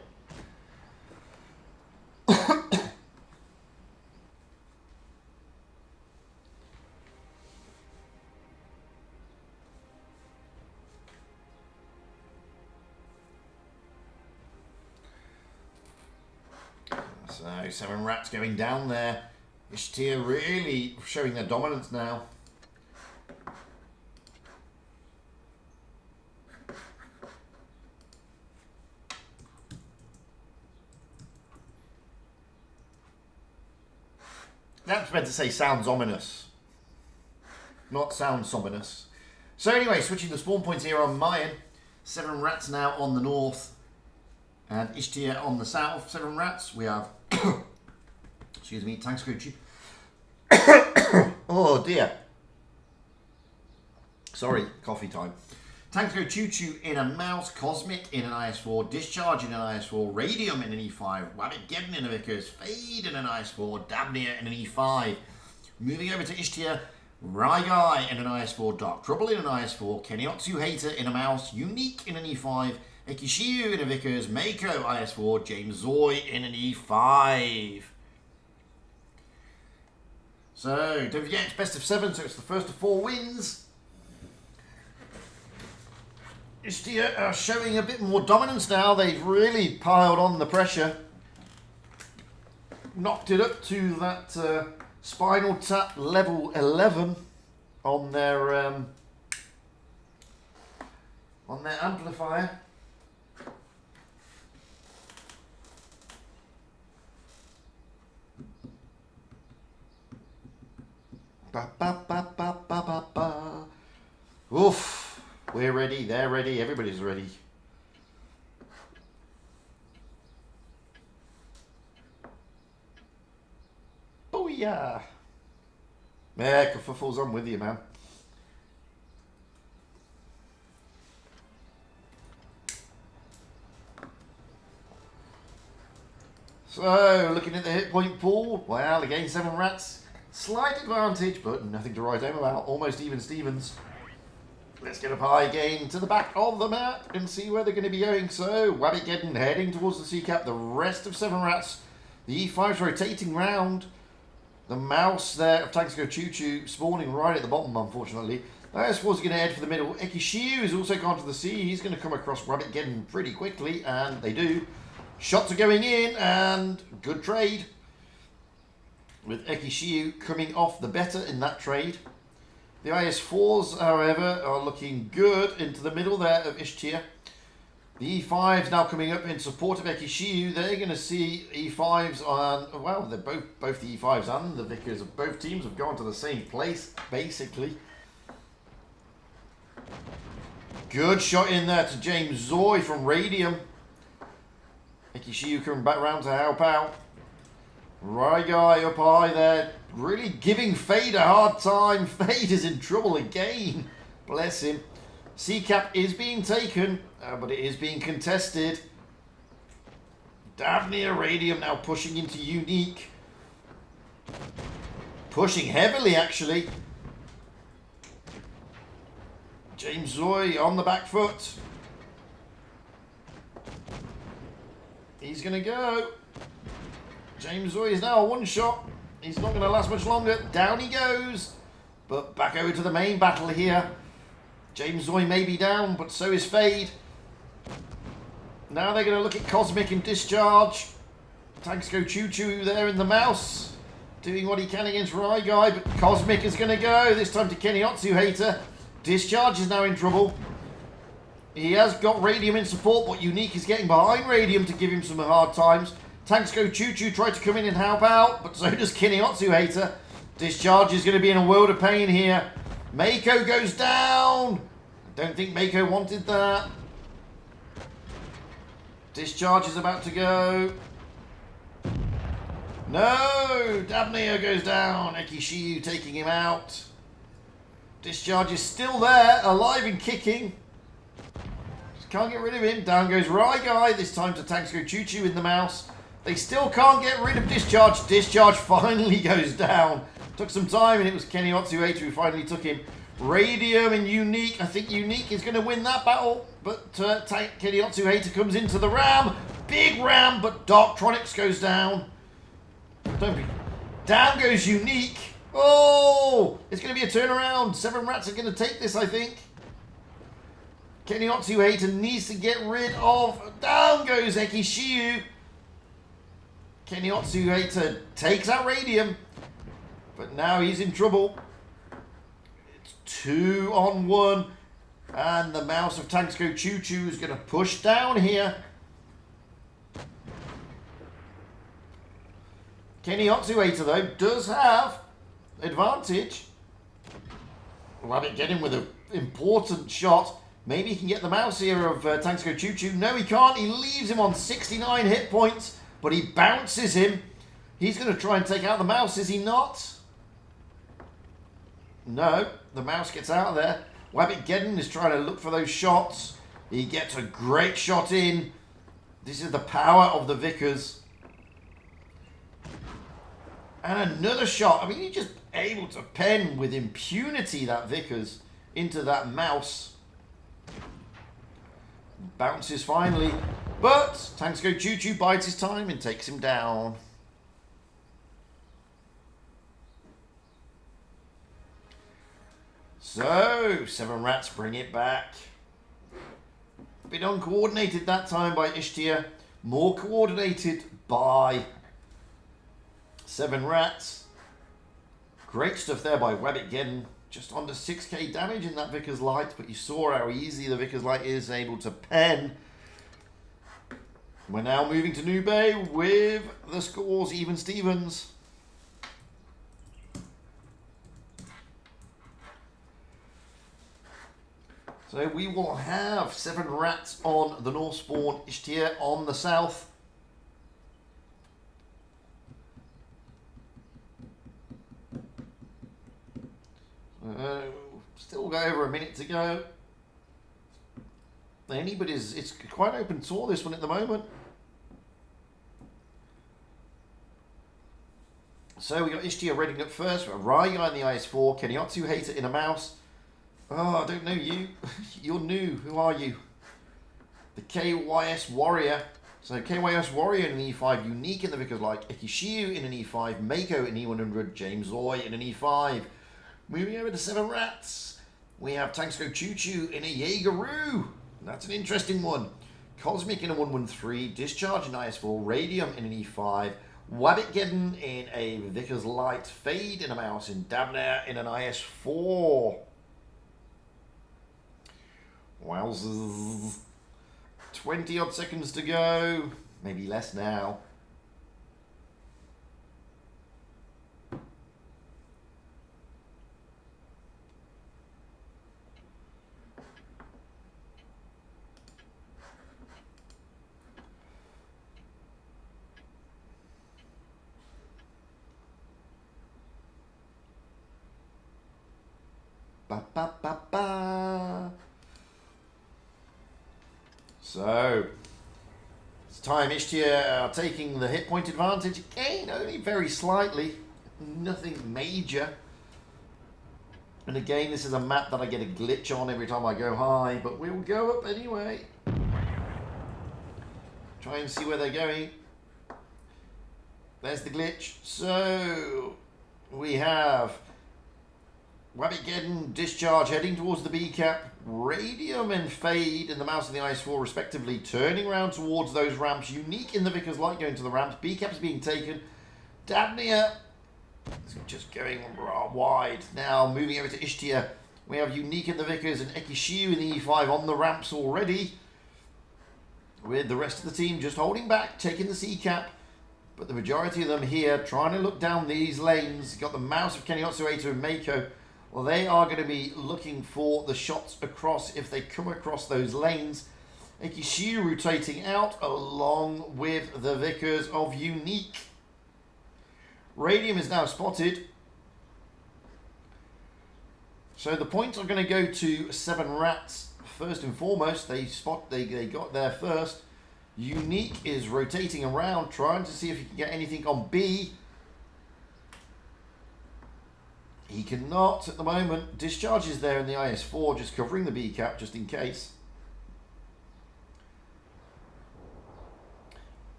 S2: So, Seven Rats going down there. Ishtir really showing their dominance now. That's meant to say sounds ominous, not sounds ominous. So anyway, switching the spawn points here on Mayan. Seven Rats now on the north and Ishtir on the south. Seven Rats, we have, excuse me, Tanks Go Choo. Oh dear. Sorry, coffee time. Tanks Go Choo Choo in a mouse, Cosmic in an IS-4, Discharge in an IS-4, Radium in an E5, Wabbit Geddon in a Vickers, Fade in an IS-4, Dabnea in an E5. Moving over to Ishtir, Ryguy in an IS-4, Dark Trouble in an IS-4, Keniotsu Hater in a mouse, Unique in an E5, Ekishiu in a Vickers, Mako IS-4, James Zoy in an E5. So, don't forget it's best of 7, so it's the first of 4 wins. Ishtir are showing a bit more dominance now. They've really piled on the pressure. Knocked it up to that Spinal Tap level 11 on their amplifier. Ba ba ba ba ba ba ba. Oof. We're ready, they're ready, everybody's ready. Booyah! Yeah, kerfuffles, I'm with you, man. So, looking at the hit point pool, well, again, 7 rats. Slight advantage, but nothing to write home about. Almost even Stevens. Let's get up high again to the back of the map and see where they're going to be going. So, Wabbit heading towards the C-cap. The rest of 7 rats. The E5's rotating round. The mouse there of Tanksco Choo Choo spawning right at the bottom, unfortunately. S4's going to head for the middle. Ekishiu has also gone to the C. He's going to come across Wabbit pretty quickly, and they do. Shots are going in, and good trade. With Ekishiu coming off the better in that trade. The IS4s, however, are looking good into the middle there of Ishtir. The E5s now coming up in support of Ekishiu. They're going to see E5s on, well, they're both the E5s and the Vickers of both teams have gone to the same place, basically. Good shot in there to James Zoy from Radium. Ekishiu coming back round to help out. Right guy up high there, really giving Fade a hard time. Fade is in trouble again. Bless him. C-cap is being taken, but it is being contested. Daphne Radium now pushing into Unique. Pushing heavily, actually. James Zoy on the back foot. He's going to go. James Zoy is now a one shot. He's not going to last much longer. Down he goes. But back over to the main battle here. James Zoy may be down, but so is Fade. Now they're going to look at Cosmic and Discharge. Tanksco Choo Choo there in the mouse. Doing what he can against Rai Guy, but Cosmic is going to go. This time to Keniotsu Hater. Discharge is now in trouble. He has got Radium in support, but Unique is getting behind Radium to give him some hard times. Tanksco Choo Choo tried to come in and help out, but so does Keniotsu Hater. Discharge is going to be in a world of pain here. Mako goes down. I don't think Mako wanted that. Discharge is about to go. No! Dabneo goes down. Ekishiu taking him out. Discharge is still there, alive and kicking. Just can't get rid of him. Down goes Rai Guy, this time to Tanksco Choo Choo in the mouse. They still can't get rid of Discharge. Discharge finally goes down. Took some time, and it was Keniotsu Hater who finally took him. Radium and Unique. I think Unique is going to win that battle. But Keniotsu Hater comes into the ram. Big ram, but Darktronics goes down. Don't be. Down goes Unique. Oh! It's going to be a turnaround. 7 rats are going to take this, I think. Keniotsu Hater needs to get rid of. Down goes Ekishiu. Keniotsu Hater takes out Radium. But now he's in trouble. It's 2 on 1. And the mouse of Tanksco Choo Choo is going to push down here. Keniotsu Hater, though, does have advantage. Rabbit get him with an important shot. Maybe he can get the mouse here of Tanksco Choo Choo. No, he can't. He leaves him on 69 hit points, but he bounces him. He's going to try and take out the mouse, is he not? No, the mouse gets out of there. Wabbit Geddon is trying to look for those shots. He gets a great shot in. This is the power of the Vickers. And another shot. I mean, he's just able to pen with impunity that Vickers into that mouse. Bounces finally. But Tanksco Choo Choo bides his time and takes him down. So, 7 rats bring it back. A bit uncoordinated that time by Ishtir. More coordinated by 7 rats. Great stuff there by Wabbit Geddon. Just under 6k damage in that Vickers Light, but you saw how easy the Vickers Light is able to pen. We're now moving to New Bay with the scores even Stevens. So we will have 7 rats on the North Spawn, Ishtir on the south. Still got over a minute to go. It's quite an open tour, this one at the moment. So we got Ishtia Reading up first. We've got Raiga in the IS4, Keniotsu Hater in a mouse. Oh, I don't know you. You're new. Who are you? The KYS Warrior. So KYS Warrior in an E5, Unique in the Vickers like Ikishiu in an E5, Mako in E100, James Zoy in an E5. Moving over to 7 Rats, we have Tanksko Choo Choo in a Jaegeroo. That's an interesting one. Cosmic in a 113, Discharge in IS4, Radium in an E5, Wabbitgeddon in a Vickers Light, Fade in a mouse, and Dabner in an IS4. Wowzers. 20 odd seconds to go. Maybe less now. Ba ba ba ba. So it's time. Ishtia are taking the hit point advantage again, only very slightly, nothing major. And again, this is a map that I get a glitch on every time I go high, but we'll go up anyway. Try and see where they're going. There's the glitch. So we have Wabbitgeddon, Discharge heading towards the B cap, Radium and Fade in the mouse and the IS4 respectively, turning around towards those ramps. Unique in the Vickers Light going to the ramps. B cap is being taken. Dabnir is just going wide. Now moving over to Ishtia, we have Unique in the Vickers and Ekishiu in the E5 on the ramps already, with the rest of the team just holding back, taking the C cap. But the majority of them here trying to look down these lanes. You've got the mouse of Keniotsu Eito and Mako. Well, they are going to be looking for the shots across if they come across those lanes. Ikishiu rotating out along with the Vickers of Unique. Radium is now spotted. So the points are going to go to 7 Rats first and foremost. They got there first. Unique is rotating around, trying to see if he can get anything on B. He cannot at the moment. Discharge is there in the IS4, just covering the B cap just in case.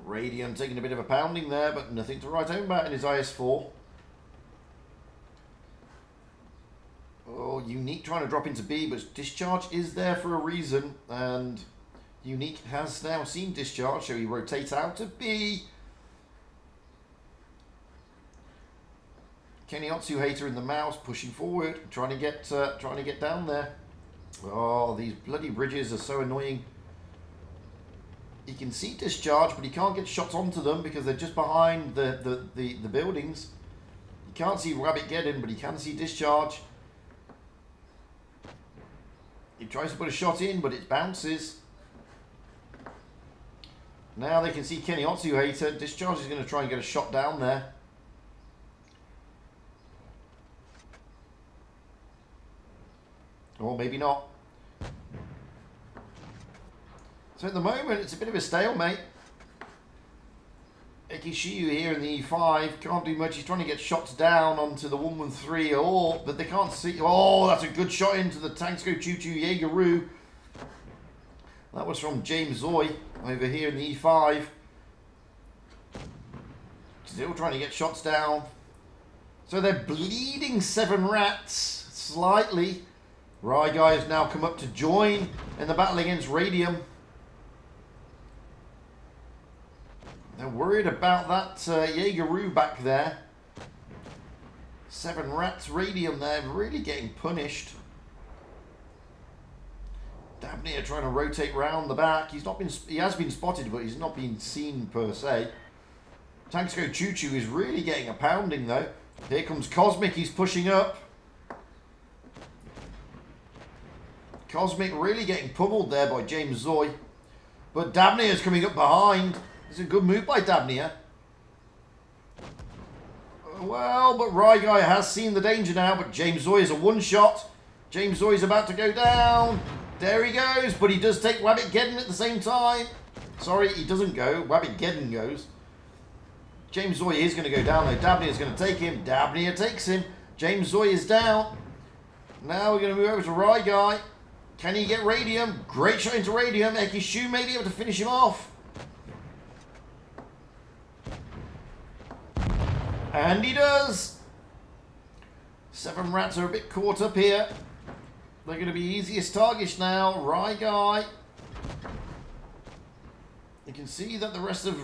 S2: Radium taking a bit of a pounding there, but nothing to write home about in his IS4. Oh, Unique trying to drop into B, but Discharge is there for a reason, and Unique has now seen Discharge, so he rotates out of B. Keniotsu Hater in the mouse, pushing forward, trying to get down there. Oh, these bloody bridges are so annoying. He can see Discharge, but he can't get shots onto them because they're just behind the buildings. He can't see Wabbitgeddon, but he can see Discharge. He tries to put a shot in, but it bounces. Now they can see Keniotsu Hater. Discharge is going to try and get a shot down there. Or maybe not. So at the moment, it's a bit of a stalemate. Ikishiu here in the E5 can't do much. He's trying to get shots down onto the 113, but they can't see. Oh, that's a good shot into the Tanksko Choo Choo Jaegeroo. That was from James Zoy over here in the E5. Still trying to get shots down. So they're bleeding 7 Rats slightly. Raigai has now come up to join in the battle against Radium. They're worried about that Jaegeroo back there. 7 Rats, Radium there, really getting punished. Dabnir trying to rotate round the back. He has been spotted, but he's not been seen per se. Tanksko Choo Choo is really getting a pounding though. Here comes Cosmic, he's pushing up. Cosmic really getting pummeled there by James Zoy. But Dabnir is coming up behind. It's a good move by Dabnir. Well, but Ryguy has seen the danger now, but James Zoy is a one-shot. James Zoy is about to go down. There he goes, but he does take Wabbit Geddon at the same time. Sorry, he doesn't go. Wabbit Geddon goes. James Zoy is going to go down, though. Dabney is going to take him. Dabney takes him. James Zoy is down. Now we're going to move over to Ryguy. Can he get Radium? Great shot into Radium. Ekishu may be able to finish him off. And he does. 7 rats are a bit caught up here. They're going to be easiest targets now. Ryguy. You can see that the rest of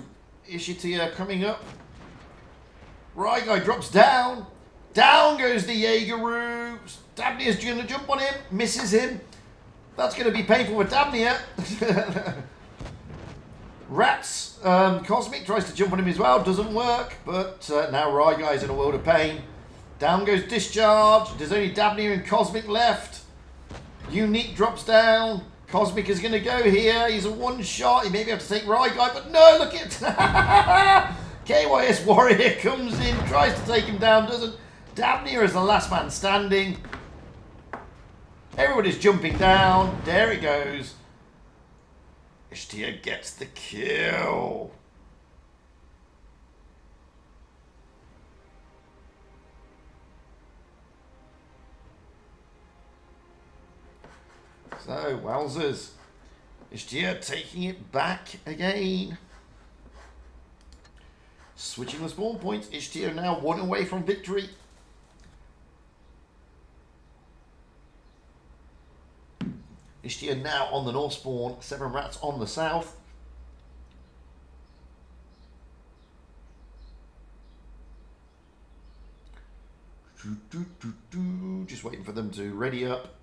S2: Ishiti are coming up. Ryguy drops down. Down goes the Jaegeroo. Dabney is going to jump on him. Misses him. That's going to be painful for Dabney. Rats. Cosmic tries to jump on him as well. Doesn't work. But now Ryguy is in a world of pain. Down goes Discharge. There's only Dabney and Cosmic left. Unique drops down. Cosmic is going to go here. He's a one-shot. He may be able to take Ryguy, but no, look at KYS Warrior comes in, tries to take him down, doesn't. Dabney is the last man standing. Everybody's jumping down. There he goes. Ishtia gets the kill. So, wowzers. Ishtia taking it back again. Switching the spawn points. Ishtia now 1 away from victory. Ishtia now on the north spawn. 7 rats on the south. Just waiting for them to ready up.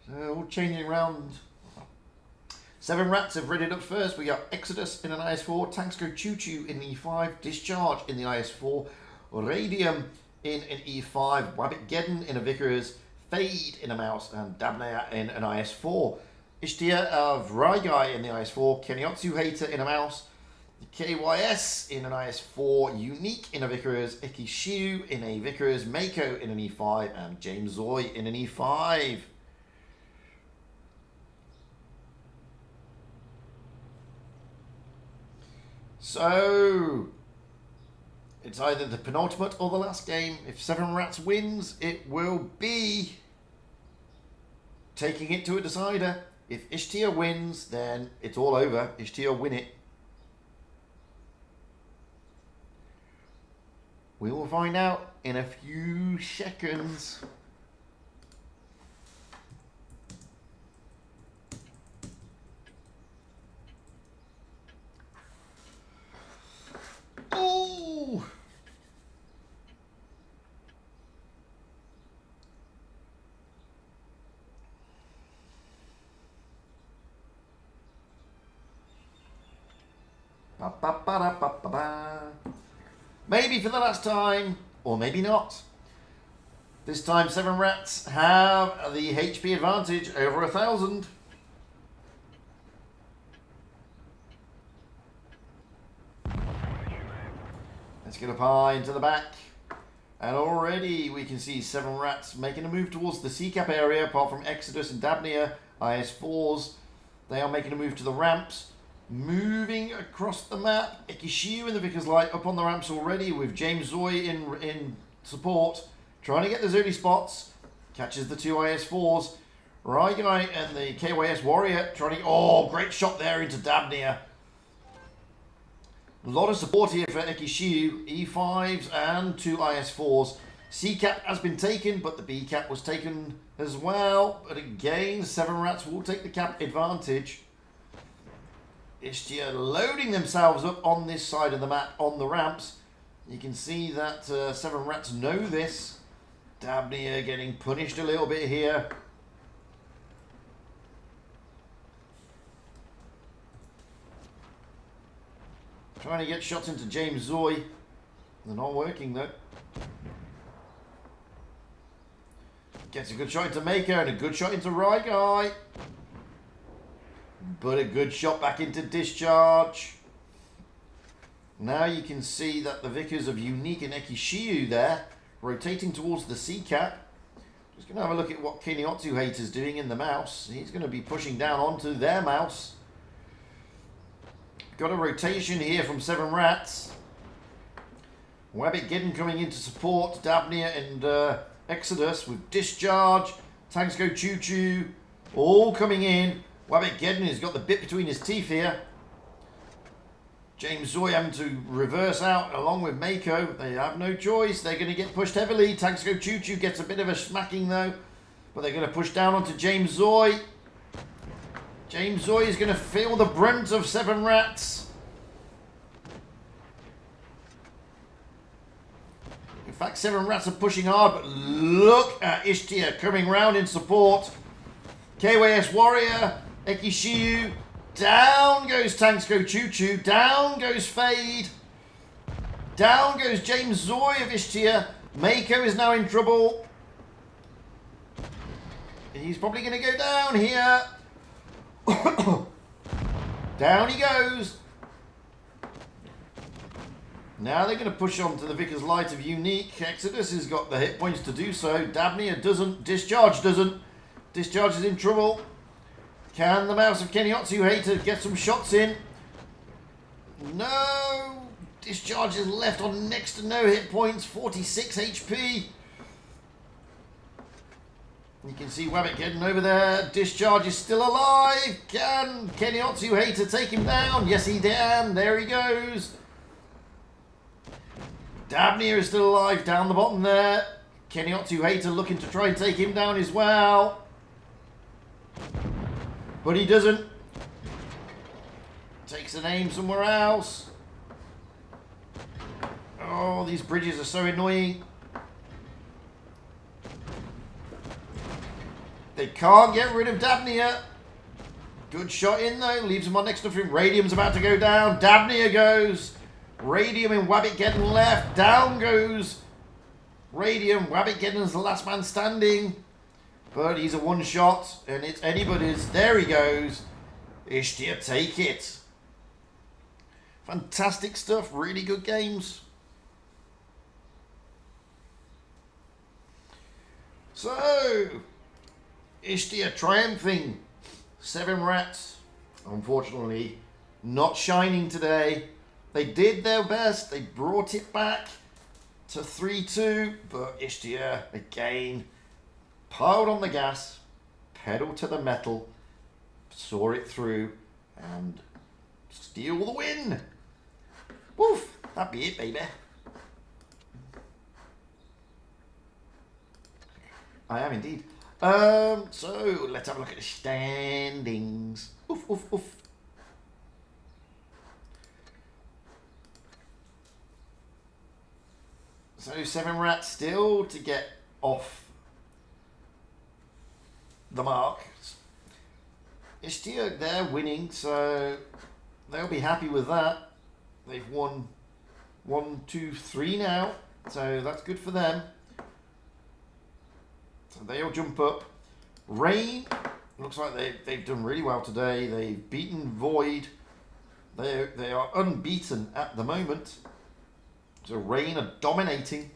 S2: So, all changing around. 7 rats have readied up first. We got Exodus in an IS-4, Tanks Go Choo Choo in an E5, Discharge in the IS-4, Radium in an E5, Wabbit Geddon in a Vickers, Fade in a Mouse, and Dabnea in an IS-4. Ishtia of Ryguy in the IS-4, Keniotsu Hater in a Mouse, KYS in an IS-4, Unique in a Vickers, Ikishiu in a Vickers, Mako in an E5, and James Zoy in an E5. So, it's either the penultimate or the last game. If 7 rats wins, it will be taking it to a decider. If Ishtia wins, then it's all over. Ishtia win it. We will find out in a few seconds. Oh! Ba, ba, ba, da, ba, ba, ba. Maybe for the last time, or maybe not. This time 7 rats have the HP advantage over 1,000. Let's get up high into the back. And already we can see 7 rats making a move towards the C-cap area, apart from Exodus and Dabnea, IS-4s. They are making a move to the ramps. Moving across the map. Ikishiu in the Vickers Light up on the ramps already with James Zoy in support. Trying to get those early spots. Catches the 2 IS-4s. Ryguy and the KYS Warrior trying to... Oh, great shot there into Dabnea. A lot of support here for Ikishiu. E5s and 2 IS-4s. C-cap has been taken, but the B-cap was taken as well. But again, 7 rats will take the cap advantage. Ishtia loading themselves up on this side of the map, on the ramps. You can see that 7 rats know this. Dabnea getting punished a little bit here. Trying to get shots into James Zoy. They're not working though. Gets a good shot into Mako and a good shot into Right Guy. But a good shot back into Discharge. Now you can see that the Vicars of Unique and Ekishiu there, rotating towards the C-cap. Just going to have a look at what Keniotsu Hater's doing in the mouse. He's going to be pushing down onto their mouse. Got a rotation here from 7 Rats. Wabbit Geddon coming in to support Dabney and Exodus with Discharge. Tanks go Choo Choo. All coming in. Wabbit Geddon has got the bit between his teeth here. James Zoy having to reverse out along with Mako. They have no choice. They're going to get pushed heavily. Tanks go Choo Choo gets a bit of a smacking though. But they're going to push down onto James Zoy. James Zoy is going to feel the brunt of 7 Rats. In fact, 7 Rats are pushing hard, but look at Ishtia coming round in support. KYS Warrior, Ekishiu. Down goes Tanks Go Choo Choo. Down goes Fade. Down goes James Zoy of Ishtia. Mako is now in trouble. He's probably going to go down here. Down he goes. Now they're going to push on to the Vicar's Light of Unique. Exodus has got the hit points to do so. Dabney doesn't. Discharge doesn't. Discharge is in trouble. Can the mouse of Keniotsu Hater get some shots in? No. Discharge is left on next to no hit points. 46 HP. You can see Wabbit getting over there. Discharge is still alive. Can Keniotsu Hater take him down? Yes, he can. There he goes. Dabney is still alive down the bottom there. Keniotsu Hater looking to try and take him down as well. But he doesn't. Takes an aim somewhere else. Oh, these bridges are so annoying. They can't get rid of Dabney. Good shot in though. Leaves him on next to him. Radium's about to go down. Dabney goes. Radium and Wabbit getting left. Down goes Radium. Wabbit Geddon's the last man standing. But he's a one shot. And it's anybody's. There he goes. Ishtia, take it. Fantastic stuff. Really good games. So, Ishtia triumphing. 7 Rats. Unfortunately, not shining today. They did their best. They brought it back to 3-2. But Ishtia, again, piled on the gas, pedal to the metal, saw it through, and steal the win. Woof. That'd be it, baby. I am indeed. So let's have a look at the standings. Oof, oof, oof. So 7 Rats still to get off the mark. Ishtia, they're winning, so they'll be happy with that. They've won 1, 2, 3 now, so that's good for them. So they'll jump up. Rain, looks like they've done really well today. They've beaten Void. They are unbeaten at the moment. So Rain are dominating.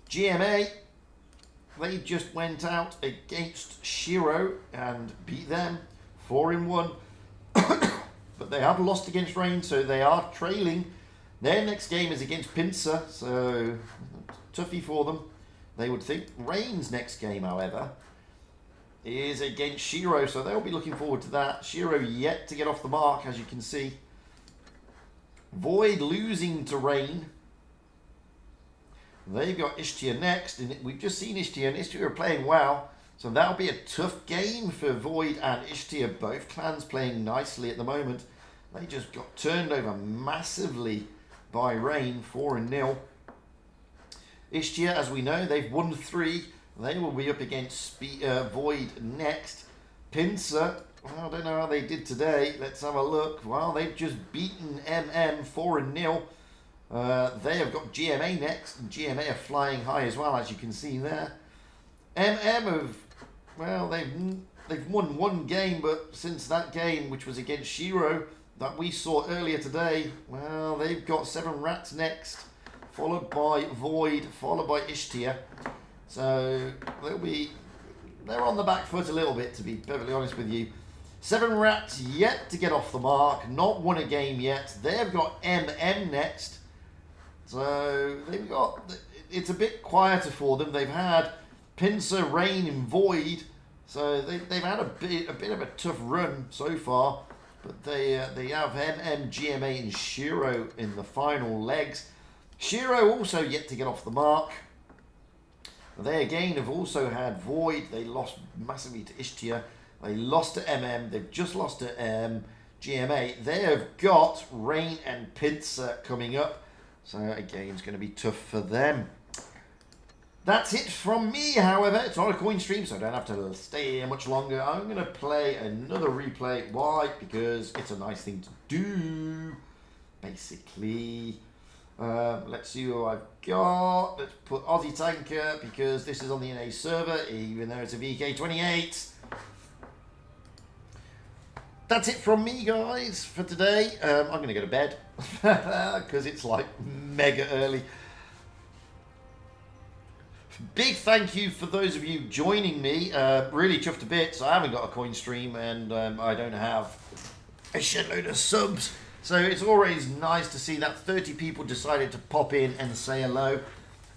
S2: GMA, they just went out against SHIRO and beat them 4-1. But they have lost against Rain, so they are trailing. Their next game is against Pincer, so toughie for them. They would think. Rain's next game, however, is against SHIRO, so they'll be looking forward to that. SHIRO yet to get off the mark, as you can see. Void losing to Rain. They've got Ishtia next, and we've just seen Ishtia, and Ishtia are playing well. So that'll be a tough game for Void and Ishtia, both clans playing nicely at the moment. They just got turned over massively by Rain, 4-0. Ishtia, as we know, they've won 3. They will be up against Void next. Pincer, well, I don't know how they did today. Let's have a look. Well, they've just beaten MM 4-0. They have got GMA next, and GMA are flying high as well, as you can see there. have, well, they've won one game, but since that game, which was against SHIRO, that we saw earlier today, well, they've got 7 Rats next, followed by Void, followed by Ishtia. So they're on the back foot a little bit, to be perfectly honest with you. 7 Rats yet to get off the mark, not won a game yet. They've got next. So it's a bit quieter for them. They've had Pincer, Rain and Void. So they've had a bit of a tough run so far. But they have GMA and SHIRO in the final legs. SHIRO also yet to get off the mark. They again have also had Void. They lost massively to Ishtia. They lost to They've just lost to GMA. They have got Rain and Pincer coming up. So again, it's going to be tough for them. That's it from me, however. It's not a coin stream, so I don't have to stay here much longer. I'm going to play another replay. Why? Because it's a nice thing to do, basically. Let's see who I've got. Let's put Aussie Tanker, because this is on the NA server, even though it's a VK28. That's it from me, guys, for today. I'm going to go to bed, because it's like mega early. Big thank you for those of you joining me. Really chuffed to bits. I haven't got a coin stream, and I don't have a shitload of subs. So it's always nice to see that 30 people decided to pop in and say hello.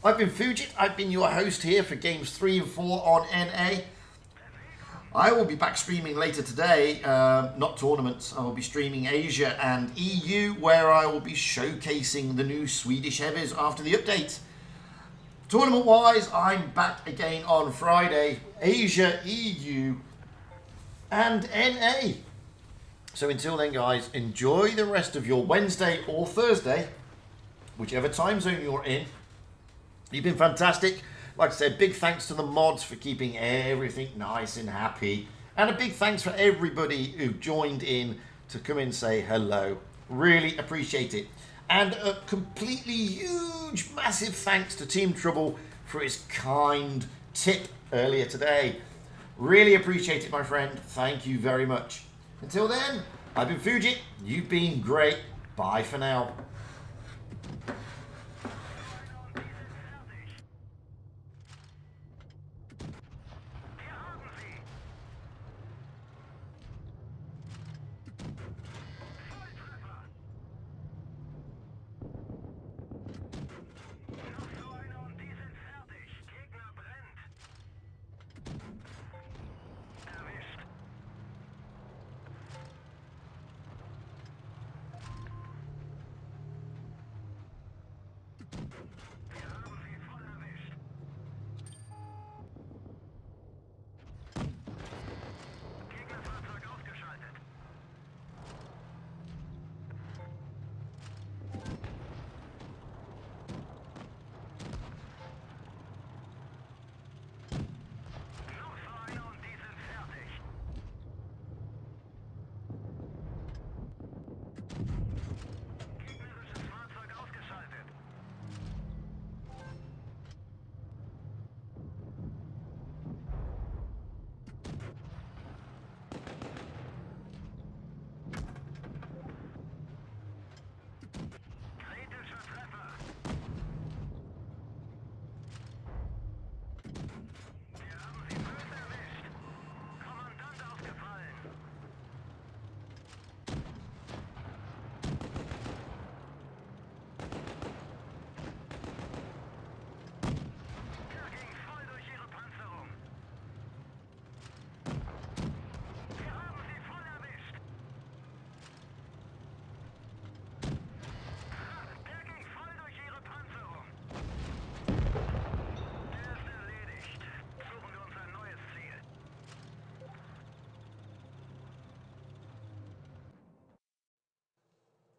S2: I've been Fujit. I've been your host here for games 3 and 4 on NA. I will be back streaming later today, not tournaments. I will be streaming Asia and EU, where I will be showcasing the new Swedish heavies after the update. Tournament-wise, I'm back again on Friday, Asia, EU, and NA. So until then, guys, enjoy the rest of your Wednesday or Thursday, whichever time zone you're in. You've been fantastic. Like I said, big thanks to the mods for keeping everything nice and happy. And a big thanks for everybody who joined in to come and say hello. Really appreciate it. And a completely huge, massive thanks to Team Trouble for his kind tip earlier today. Really appreciate it, my friend. Thank you very much. Until then, I've been Fujit. You've been great. Bye for now.